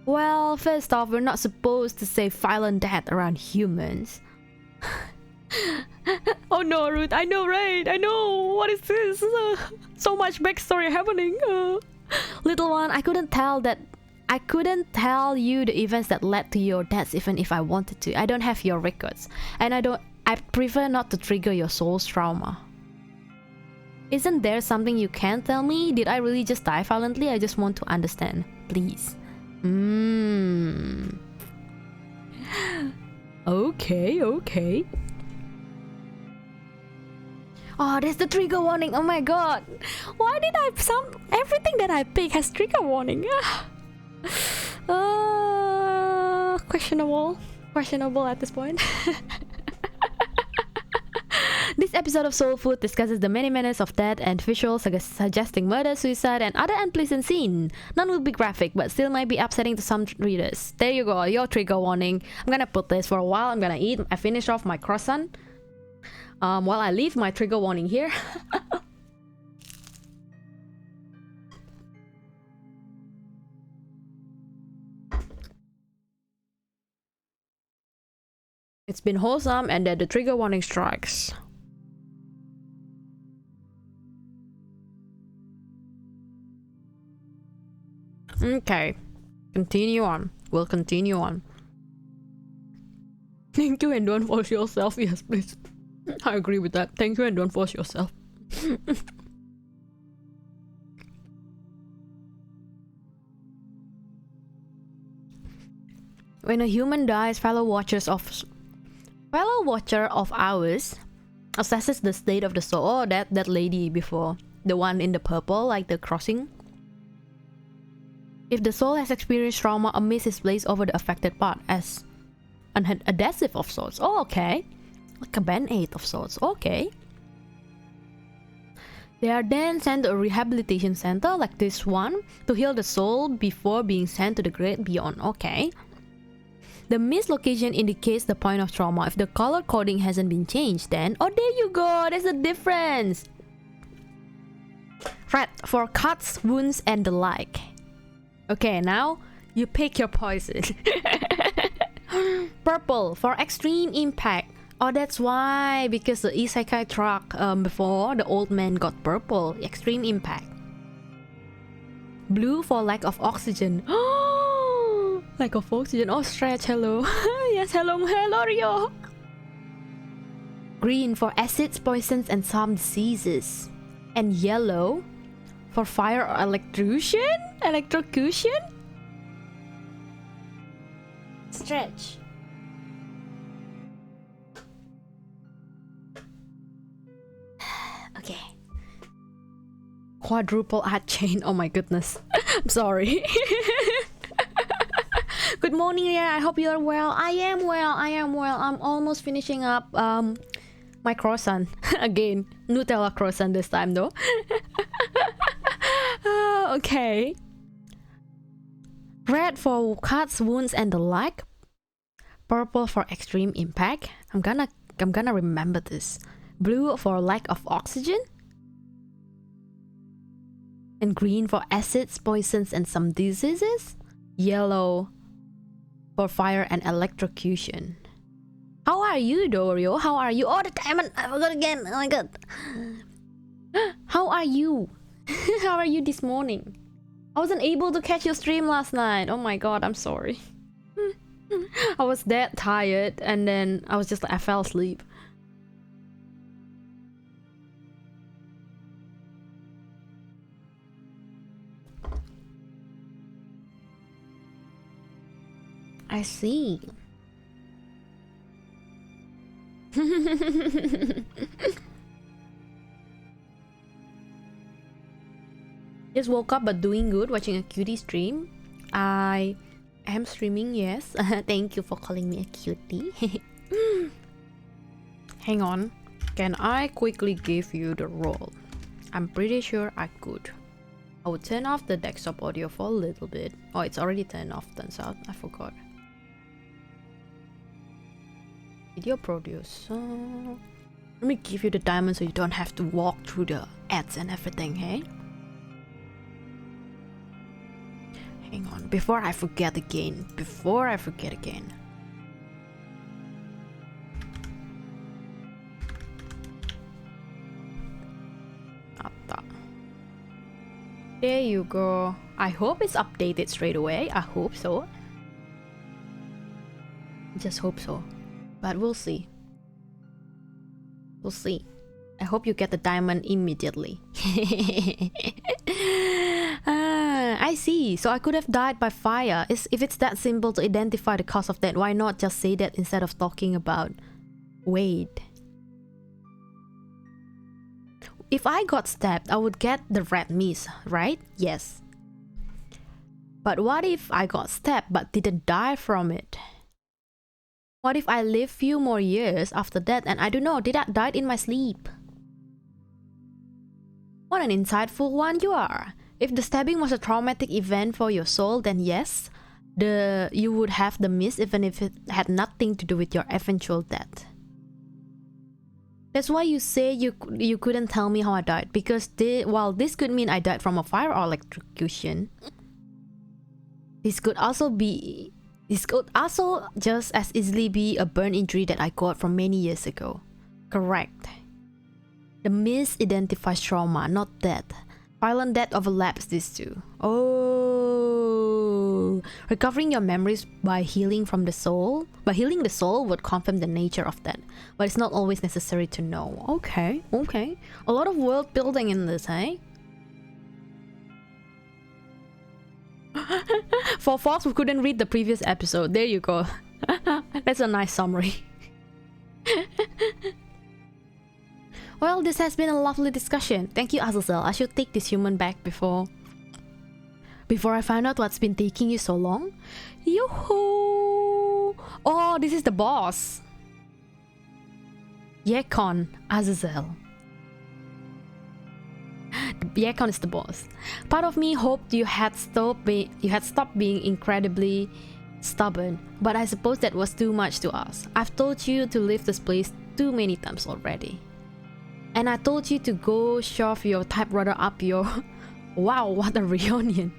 Well, first off, we're not supposed to say violent death around humans. Oh no, Ruth, I know, right? I know. What is this? So much backstory happening. Little one, I couldn't tell you the events that led to your deaths even if I wanted to. I don't have your records. And I prefer not to trigger your soul's trauma. Isn't there something you can tell me? Did I really just die violently? I just want to understand. Please. Okay. Oh, there's the trigger warning. Oh my god. Why did everything that I pick has trigger warning? Questionable at this point. This episode of Soul Food discusses the many menace of death and visuals suggesting murder, suicide, and other unpleasant scenes. None will be graphic, but still might be upsetting to some readers. There you go, your trigger warning. I'm gonna put this for a while. I'm gonna eat. I finish off my croissant. While I leave my trigger warning here. It's been wholesome, and then the trigger warning strikes. Okay, continue on. We'll continue on. Thank you and don't force yourself. Yes, please. I agree with that. Thank you and don't force yourself. When a human dies, fellow watcher of ours assesses the state of the soul. Oh, that lady before, the one in the purple, like the crossing. If the soul has experienced trauma, a mist is placed over the affected part as an adhesive of sorts. Oh, okay. Like a band-aid of sorts. Okay. They are then sent to a rehabilitation center like this one to heal the soul before being sent to the great beyond. Okay. The mist location indicates the point of trauma. If the color coding hasn't been changed, then... Oh, there you go! There's a difference! Red for cuts, wounds, and the like. Okay, now you pick your poison. Purple for extreme impact. Oh, that's why, because the isekai truck before the old man got purple. Extreme impact. Blue for lack of oxygen. Lack of oxygen. Oh, stretch. Hello. Yes, hello, Rio. Green for acids, poisons, and some diseases. And yellow for fire or electrocution? Electrocution? Stretch. Okay. Quadruple ad chain. Oh my goodness. I'm sorry. Good morning, Riera. I hope you are well. I am well. I'm almost finishing up my croissant. Again, Nutella croissant this time though. Okay. Red for cuts, wounds, and the like. Purple for extreme impact. I'm gonna remember this. Blue for lack of oxygen. And green for acids, poisons, and some diseases. Yellow for fire and electrocution. How are you, Dorio? How are you? Oh, the diamond! I forgot again. Oh my god. How are you? How are you this morning? I wasn't able to catch your stream last night. Oh my god, I'm sorry. I was that tired, and then I was just like, I fell asleep. I see. Just woke up but doing good, watching a cutie stream. I am streaming, yes. Thank you for calling me a cutie. Hang on. Can I quickly give you the role? I'm pretty sure I could. I would turn off the desktop audio for a little bit. Oh, it's already turned off, turns out. I forgot. Video producer. Let me give you the diamond so you don't have to walk through the ads and everything, hey? Hang on, before I forget again. There you go. I hope it's updated straight away. I hope so. Just hope so. But we'll see. We'll see. I hope you get the diamond immediately. I see. So I could have died by fire. If it's that simple to identify the cause of that, why not just say that instead of talking about Wade? If I got stabbed, I would get the red mist, right? Yes. But what if I got stabbed but didn't die from it? What if I live few more years after that and I don't know, did I die in my sleep? What an insightful one you are. If the stabbing was a traumatic event for your soul, then yes, you would have the mist even if it had nothing to do with your eventual death. That's why you say you couldn't tell me how I died, because while this could mean I died from a fire or electrocution, this could also just as easily be a burn injury that I got from many years ago. Correct. The mist identifies trauma, not death. Violent death overlaps these two. Oh, recovering your memories by healing the soul would confirm the nature of that, but it's not always necessary to know. Okay. A lot of world building in this, eh? For folks who couldn't read the previous episode, there you go. That's a nice summary. Well, this has been a lovely discussion. Thank you, Azazel. I should take this human back before I find out what's been taking you so long. Yoo-hoo! Oh, this is the boss. Yekon, Azazel. Yekon is the boss. Part of me hoped you had stopped being incredibly stubborn, but I suppose that was too much to ask. I've told you to leave this place too many times already. And I told you to go shove your typewriter up your... Wow, what a reunion.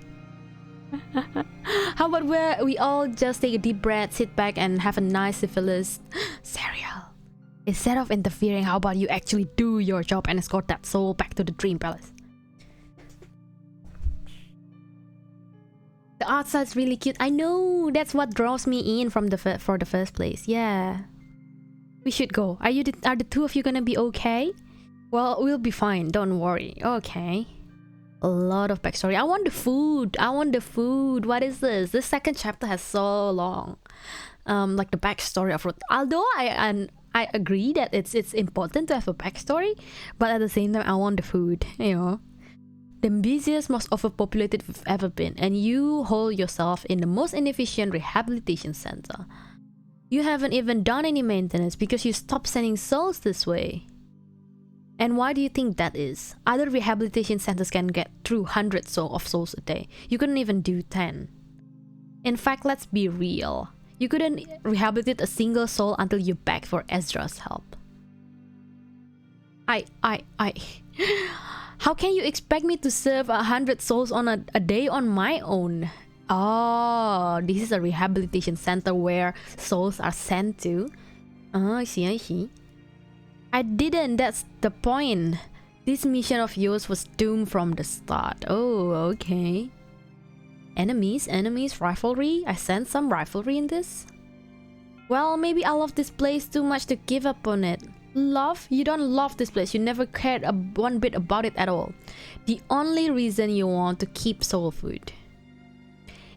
How about we all just take a deep breath, sit back and have a nice syphilis cereal? Instead of interfering, how about you actually do your job and escort that soul back to the dream palace? The art style's really cute. I know, that's what draws me in from for the first place. Yeah, we should go. Are the two of you gonna be okay? Well, we'll be fine, don't worry. Okay. A lot of backstory. I want the food. I want the food. What is this? This second chapter has so long. Like the backstory of Ruth. Although I agree that it's important to have a backstory, but at the same time I want the food, you know. The busiest, most overpopulated we've ever been, and you hold yourself in the most inefficient rehabilitation center. You haven't even done any maintenance because you stopped sending souls this way. And why do you think that is? Other rehabilitation centers can get through hundreds of souls a day. You couldn't even do 10. In fact, let's be real. You couldn't rehabilitate a single soul until you begged for Ezra's help. How can you expect me to serve 100 souls on a day on my own? Oh, this is a rehabilitation center where souls are sent to. Oh, I see. I didn't, that's the point. This mission of yours was doomed from the start. Oh, okay. Enemies, rivalry. I sense some rivalry in this. Well, maybe I love this place too much to give up on it. Love? You don't love this place. You never cared one bit about it at all. The only reason you want to keep soul food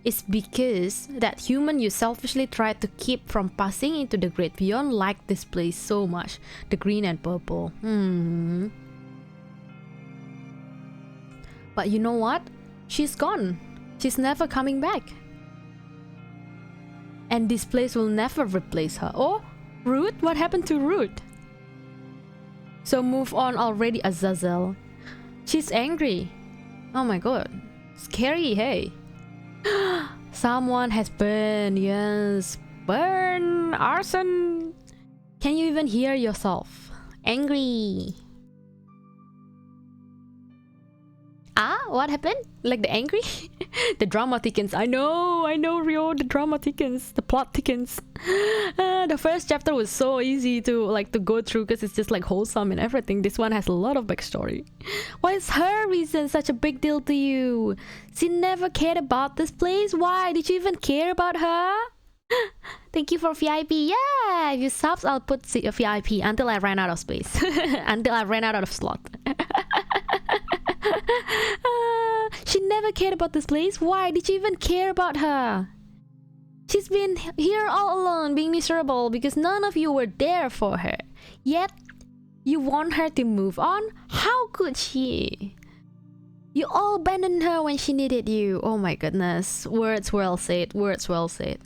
is because that human you selfishly tried to keep from passing into the great beyond liked this place so much. The green and purple. But you know what? She's gone. She's never coming back. And this place will never replace her. Oh, Ruth? What happened to Ruth? So move on already, Azazel. She's angry. Oh my god. Scary, hey. Someone has burned. Yes. Burn. Arson. Can you even hear yourself? Angry. Ah, what happened? Like the angry? The drama thickens. I know, Rio. The drama thickens. The plot thickens. The first chapter was so easy to go through because it's just like wholesome and everything. This one has a lot of backstory. Why is her reason such a big deal to you? She never cared about this place. Why did you even care about her? Thank you for VIP. Yeah, if you subs, I'll put VIP until I ran out of space. Until I ran out of slot. She never cared about this place. Why did you even care about her? She's been here all alone, being miserable because none of you were there for her. Yet, you want her to move on? How could she? You all abandoned her when she needed you. Oh my goodness. Words well said. Words well said.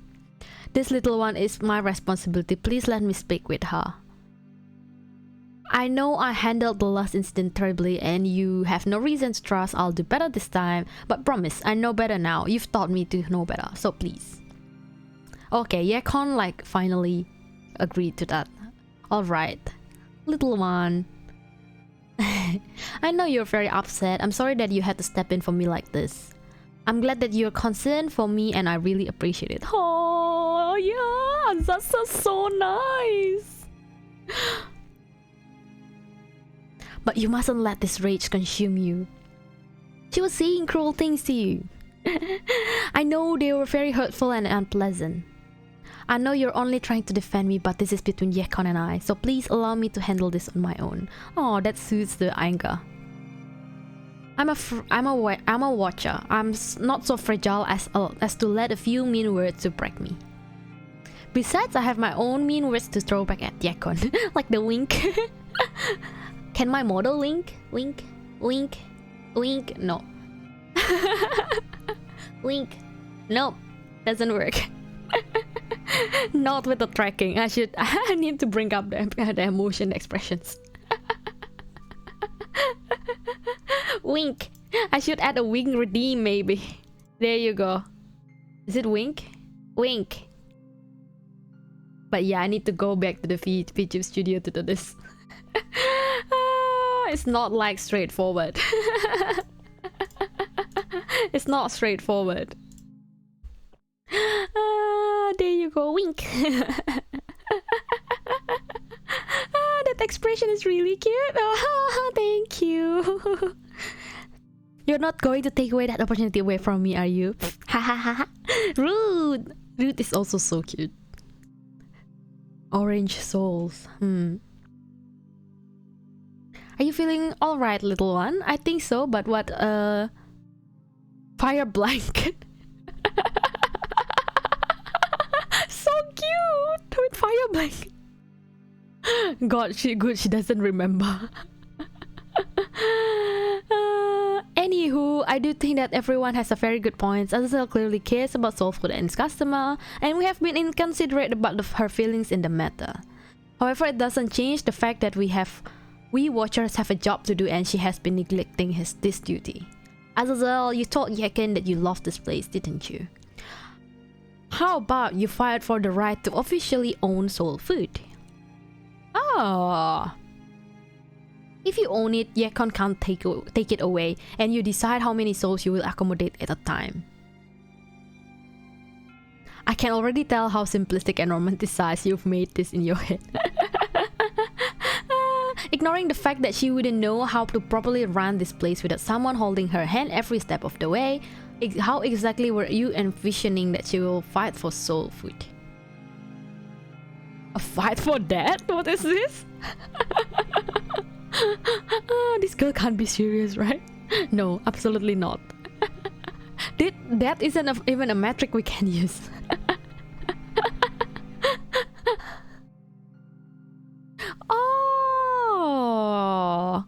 This little one is my responsibility. Please let me speak with her. I know I handled the last incident terribly and you have no reason to trust I'll do better this time, but promise, I know better now. You've taught me to know better, so please. Okay, Yekon finally agreed to that. Alright, little one. I know you're very upset. I'm sorry that you had to step in for me like this. I'm glad that you're concerned for me and I really appreciate it. Oh yeah, that's so nice. But you mustn't let this rage consume you. She was saying cruel things to you. I know they were very hurtful and unpleasant. I know you're only trying to defend me, but this is between Yekon and I, so please allow me to handle this on my own. Oh, that soothes the anger. I'm a watcher. I'm not so fragile as to let a few mean words to break me. Besides, I have my own mean words to throw back at Yekon. Like the wink. Can my model wink? Wink? Wink? Wink? No. Wink? Nope. Doesn't work. Not with the tracking. I need to bring up the emotion expressions. Wink. I should add a wink redeem maybe. There you go. Is it wink? Wink. But yeah, I need to go back to the VTube studio to do this. It's not like straightforward. It's not straightforward. There you go, wink. expression is really cute. Oh, thank you. You're not going to take away that opportunity away from me, are you? Ha ha ha. Rude. Rude is also so cute. Orange souls. Are you feeling alright, little one? I think so, but what fire blanket. So cute with fire blanket. God, she doesn't remember. Anywho, I do think that everyone has a very good point. Azazel clearly cares about soul food and its customer, and we have been inconsiderate about her feelings in the matter. However, it doesn't change the fact that we watchers have a job to do, and she has been neglecting this duty. Azazel, you told Yekin that you loved this place, didn't you? How about you fight for the right to officially own soul food? Oh. If you own it, Yekon can't take it away, and you decide how many souls you will accommodate at a time. I can already tell how simplistic and romanticized you've made this in your head. Ignoring the fact that she wouldn't know how to properly run this place without someone holding her hand every step of the way, how exactly were you envisioning that she will fight for soul food? A fight for that? What is this? This girl can't be serious, right? No, absolutely not. That isn't even a metric we can use. Oh,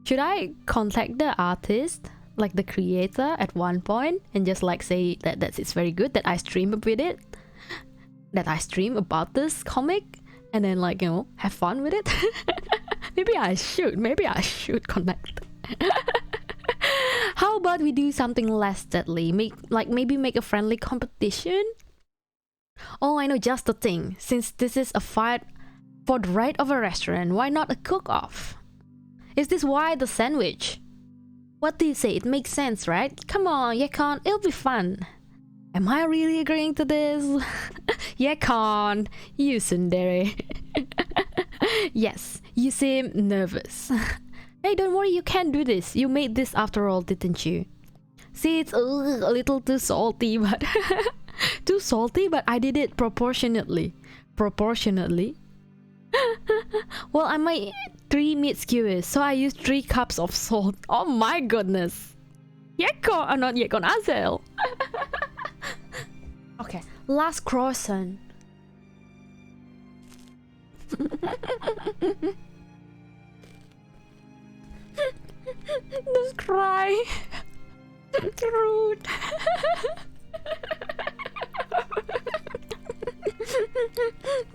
should I contact the artist, like the creator, at one point and just like say that it's very good, that I stream with it, that I stream about this comic, and then like, you know, have fun with it? Maybe I should connect. How about we do something less deadly? Maybe make a friendly competition? Oh, I know just the thing. Since this is a fight for the right of a restaurant, why not a cook-off? Is this why the sandwich? What do you say? It makes sense, right? Come on, Yekon, it'll be fun. Am I really agreeing to this? Yekon, you tsundere. Yes, you seem nervous. Hey, don't worry, you can do this. You made this after all, didn't you? See, it's a little too salty, but too salty, but I did it proportionately. Proportionately? Well, I made 3 meat skewers, so I used 3 cups of salt. Oh my goodness. Yekon, not Yekon, Azel. Okay, last croissant. Just cry. Rude.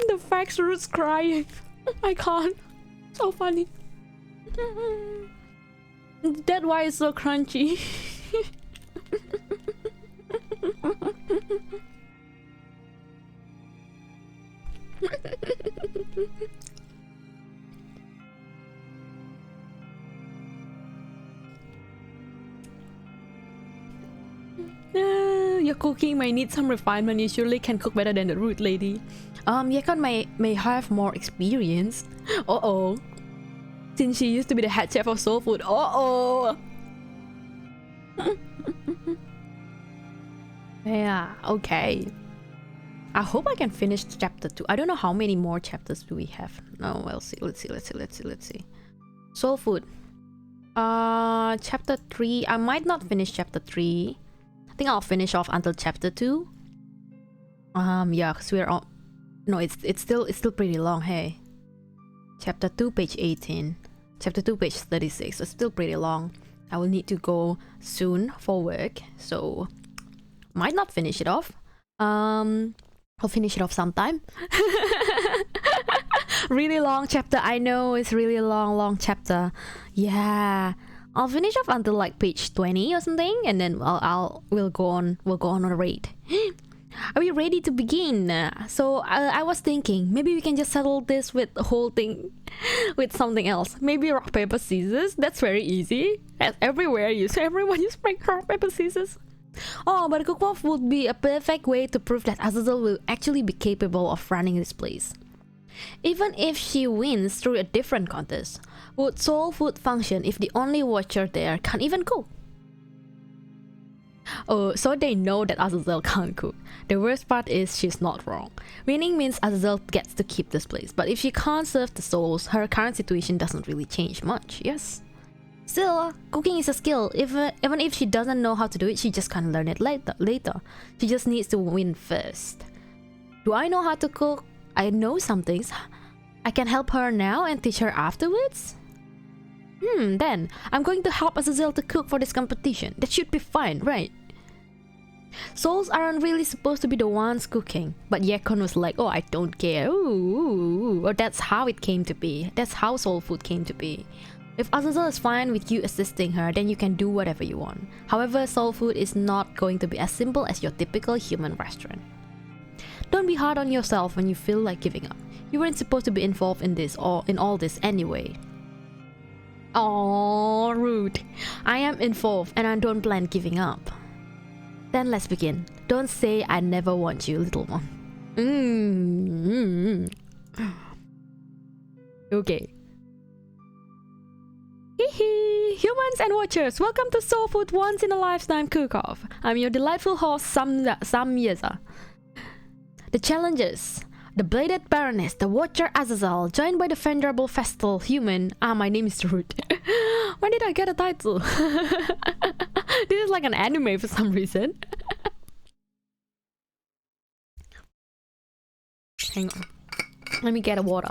The facts Rude's crying. I can't. So funny. That's why it's so crunchy. Your cooking might need some refinement. You surely can cook better than the rude lady. Yekon may have more experience. Uh-oh. Since she used to be the head chef of soul food. Uh-oh. Yeah, okay. I hope I can finish chapter 2. I don't know how many more chapters do we have. No, we'll see. Let's see. Soul food. Chapter 3. I might not finish chapter 3. I think I'll finish off until chapter 2. Yeah, because we're on. No, it's still pretty long. Hey, chapter 2, page 18. Chapter 2, page 36. It's still pretty long. I will need to go soon for work, so might not finish it off. I'll finish it off sometime. Really long chapter. I know it's really long chapter. Yeah, I'll finish off until like page 20 or something, and then we'll go on a raid. Are we ready to begin? So I was thinking maybe we can just settle this with the whole thing with something else. Maybe rock paper scissors. That's very easy. Everywhere everyone use rock paper scissors. Oh, but a cook-off would be a perfect way to prove that Azazel will actually be capable of running this place. Even if she wins through a different contest, would soul food function if the only watcher there can't even cook? Oh, so they know that Azazel can't cook. The worst part is she's not wrong. Winning means Azazel gets to keep this place, but if she can't serve the souls, her current situation doesn't really change much, yes? Still, cooking is a skill. Even if she doesn't know how to do it, she just can't learn it later. She just needs to win first. Do I know how to cook? I know some things. I can help her now and teach her afterwards? Then I'm going to help Azazel to cook for this competition. That should be fine, right? Souls aren't really supposed to be the ones cooking, but Yekon was like, oh, I don't care. Ooh, that's how it came to be. That's how soul food came to be. If Azazel is fine with you assisting her, then you can do whatever you want. However, soul food is not going to be as simple as your typical human restaurant. Don't be hard on yourself when you feel like giving up. You weren't supposed to be involved in this or in all this anyway. Oh, rude. I am involved and I don't plan giving up. Then let's begin. Don't say I never want you, little one. Okay. Hehe! Humans and watchers, welcome to Soul Food Once in a Lifetime Cook-Off. I'm your delightful host, Sam Yeza. The challenges: the Bladed Baroness, the Watcher Azazel, joined by the venerable Festal Human. My name is Root. When did I get a title? This is like an anime for some reason. Hang on. Let me get a water.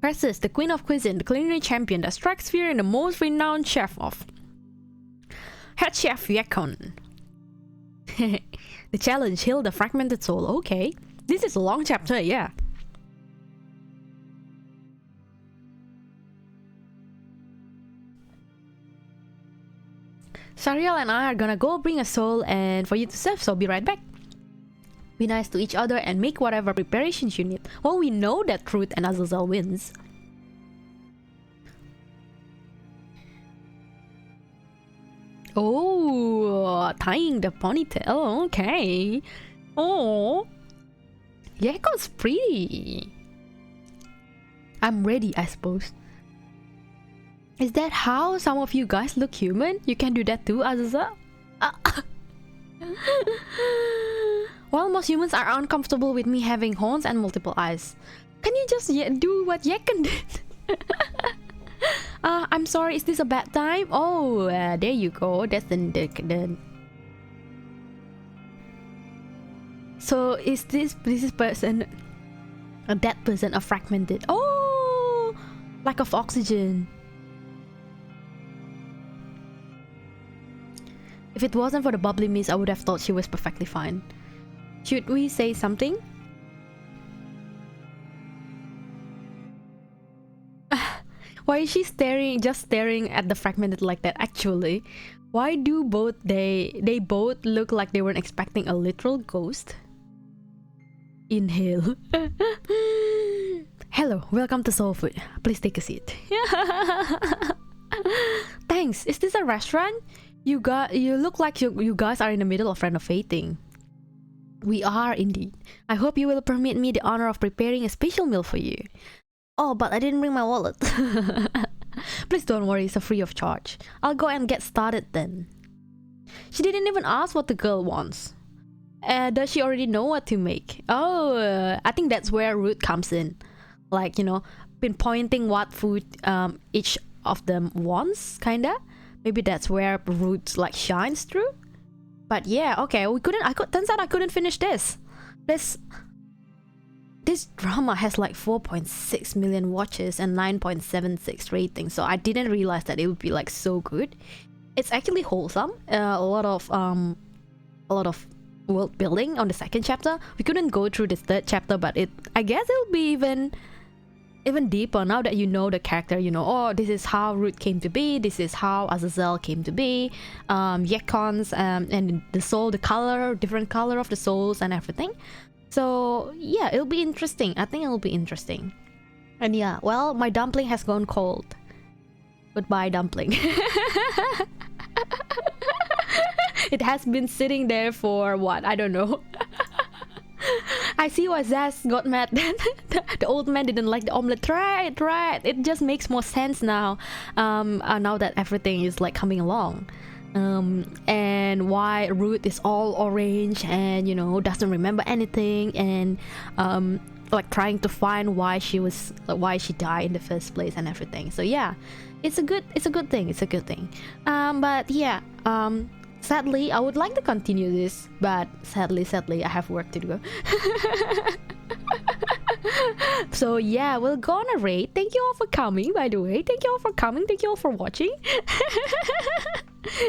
Versus the Queen of Cuisine, the culinary champion that strikes fear in the most renowned chef of Head Chef Yekon. The challenge: heal the fragmented soul. Okay, this is a long chapter, yeah. Sariel and I are gonna go bring a soul and for you to serve, so be right back. Be nice to each other and make whatever preparations you need. Well, we know that Truth and Azazel wins. Oh, tying the ponytail. Okay. Oh, Yeko's pretty. I'm ready, I suppose. Is that how some of you guys look human? You can do that too, Azazel? Well, most humans are uncomfortable with me having horns and multiple eyes. Can you just do what Yekon did? I'm sorry, is this a bad time? Oh, there you go. That's the... So, is this person... that person a fragmented... Oh! Lack of oxygen. If it wasn't for the bubbly mist, I would have thought she was perfectly fine. Should we say something? Why is she just staring at the fragmented like that? Actually, why do they both look like they weren't expecting a literal ghost? Inhale. Hello, welcome to Soul Food. Please take a seat. Thanks. Is this a restaurant? You look like you guys are in the middle of renovating. We are indeed. I hope you will permit me the honor of preparing a special meal for you. Oh, but I didn't bring my wallet. Please don't worry, it's a free of charge. I'll go and get started then. She didn't even ask what the girl wants. Does she already know what to make? Oh, I think that's where Ruth comes in. Like, you know, pinpointing what food each of them wants, kinda. Maybe that's where Ruth like shines through. But yeah, okay, turns out I couldn't finish this. This drama has like 4.6 million watches and 9.76 ratings, so I didn't realize that it would be like so good. It's actually wholesome. A lot of world building on the second chapter. We couldn't go through this third chapter, but I guess it'll be even deeper now that you know the character. You know, oh, this is how Ruth came to be, this is how Azazel came to be, Yekon's and the soul, the color, different color of the souls and everything. So yeah, it'll be interesting. I think it'll be interesting. And yeah, well, my dumpling has gone cold. Goodbye, dumpling. It has been sitting there for what? I don't know. I see why Zaz got mad then. The old man didn't like the omelette. Right. It just makes more sense now. Now that everything is like coming along. And why Ruth is all orange and doesn't remember anything, and like trying to find why she died in the first place and everything. So yeah, it's a good thing. But yeah, sadly I would like to continue this, but sadly I have work to do. So yeah, we'll go on a raid. Thank you all for coming, by the way. Thank you all for coming. Thank you all for watching.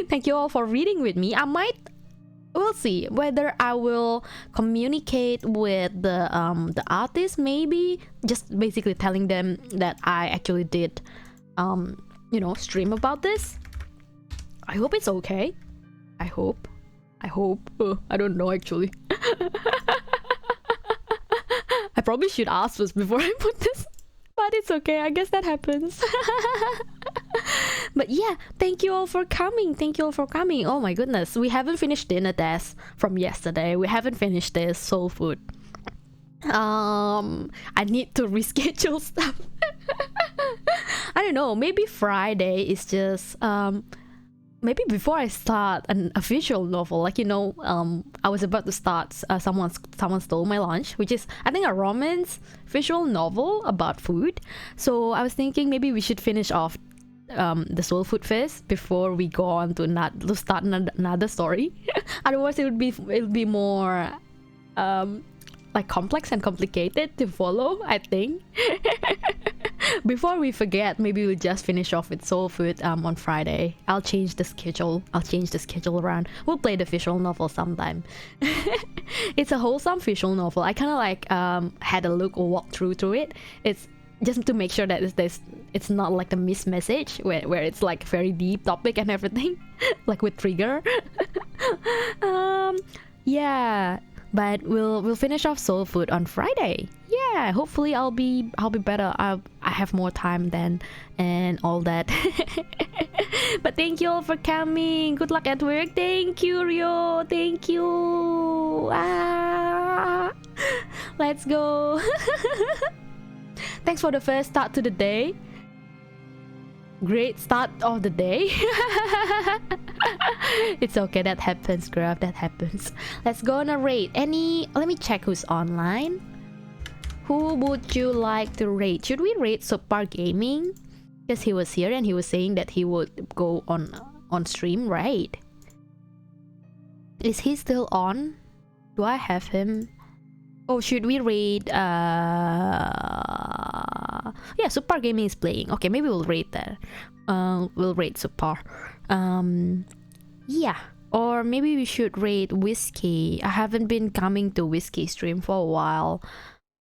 Thank you all for reading with me. We'll see whether I will communicate with the artist, maybe just basically telling them that I actually did stream about this. I hope it's okay. I hope. I don't know actually. I probably should ask this before I put this, but it's okay. I guess that happens. But yeah, thank you all for coming. Oh my goodness, we haven't finished dinner test from yesterday. We haven't finished this soul food. I need to reschedule stuff. I don't know, maybe Friday is just maybe before I start an official novel, like I was about to start someone stole my lunch, which is I think a romance visual novel about food. So I was thinking maybe we should finish off the soul food first before we go on to start another story. Otherwise it would be more like complex and complicated to follow, I think. Before we forget, maybe we'll just finish off with soul food on Friday. I'll change the schedule around. We'll play the visual novel sometime. It's a wholesome visual novel. I kind of like had a look or walk through it. It's just to make sure that it's not like the missed message where it's like very deep topic and everything. Like with trigger. Yeah, but we'll finish off soul food on Friday. Yeah, hopefully I'll be better. I have more time then and all that. But thank you all for coming. Good luck at work. Thank you, Rio. Thank you. Let's go. Thanks for the first start to the day. Great start of the day. It's okay, that happens, girl. That happens. Let's go on a raid. Let me check who's online. Who would you like to raid? Should we raid Subpar Gaming? Because he was here and he was saying that he would go on stream, right? Is he still on? Do I have him? Oh, should we raid yeah, Subpar Gaming is playing. Okay, maybe we'll raid that. We'll raid Subpar. Yeah, or maybe we should raid Whiskey. I haven't been coming to Whiskey stream for a while.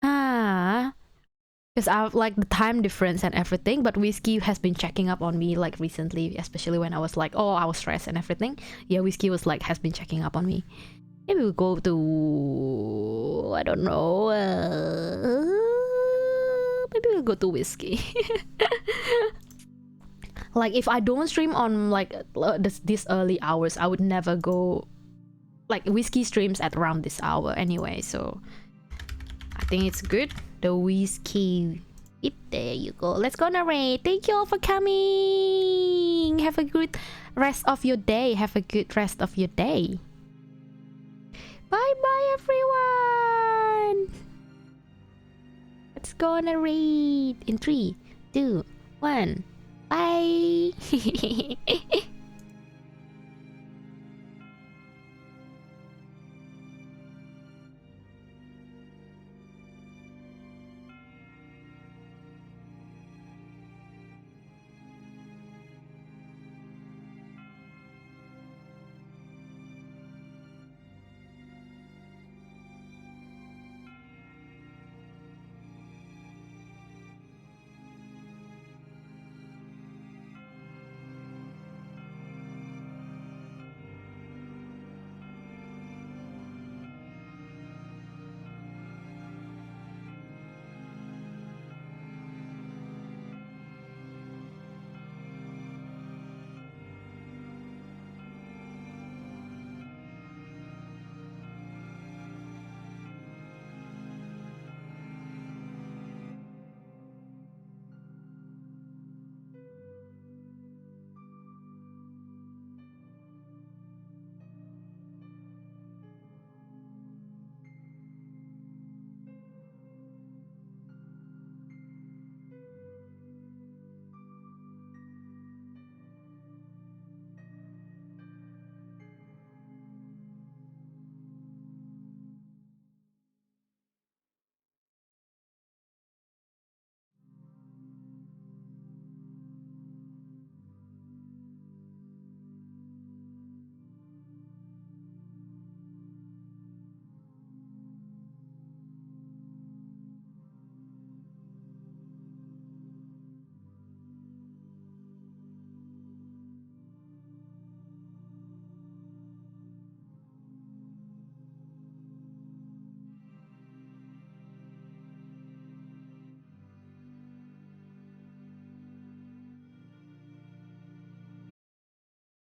Because I have like the time difference and everything, but Whiskey has been checking up on me like recently, especially when I was like, oh, I was stressed and everything. Yeah, Whiskey was like, has been checking up on me. Maybe we'll go to, I don't know, maybe we'll go to Whiskey. Like if I don't stream on like this early hours, I would never go. Like Whiskey streams at around this hour anyway, so I think it's good. The Whiskey. There you go. Let's go on a raid. Thank you all for coming. Have a good rest of your day. Bye bye everyone. Let's go on a raid in 3, 2, 1. Bye.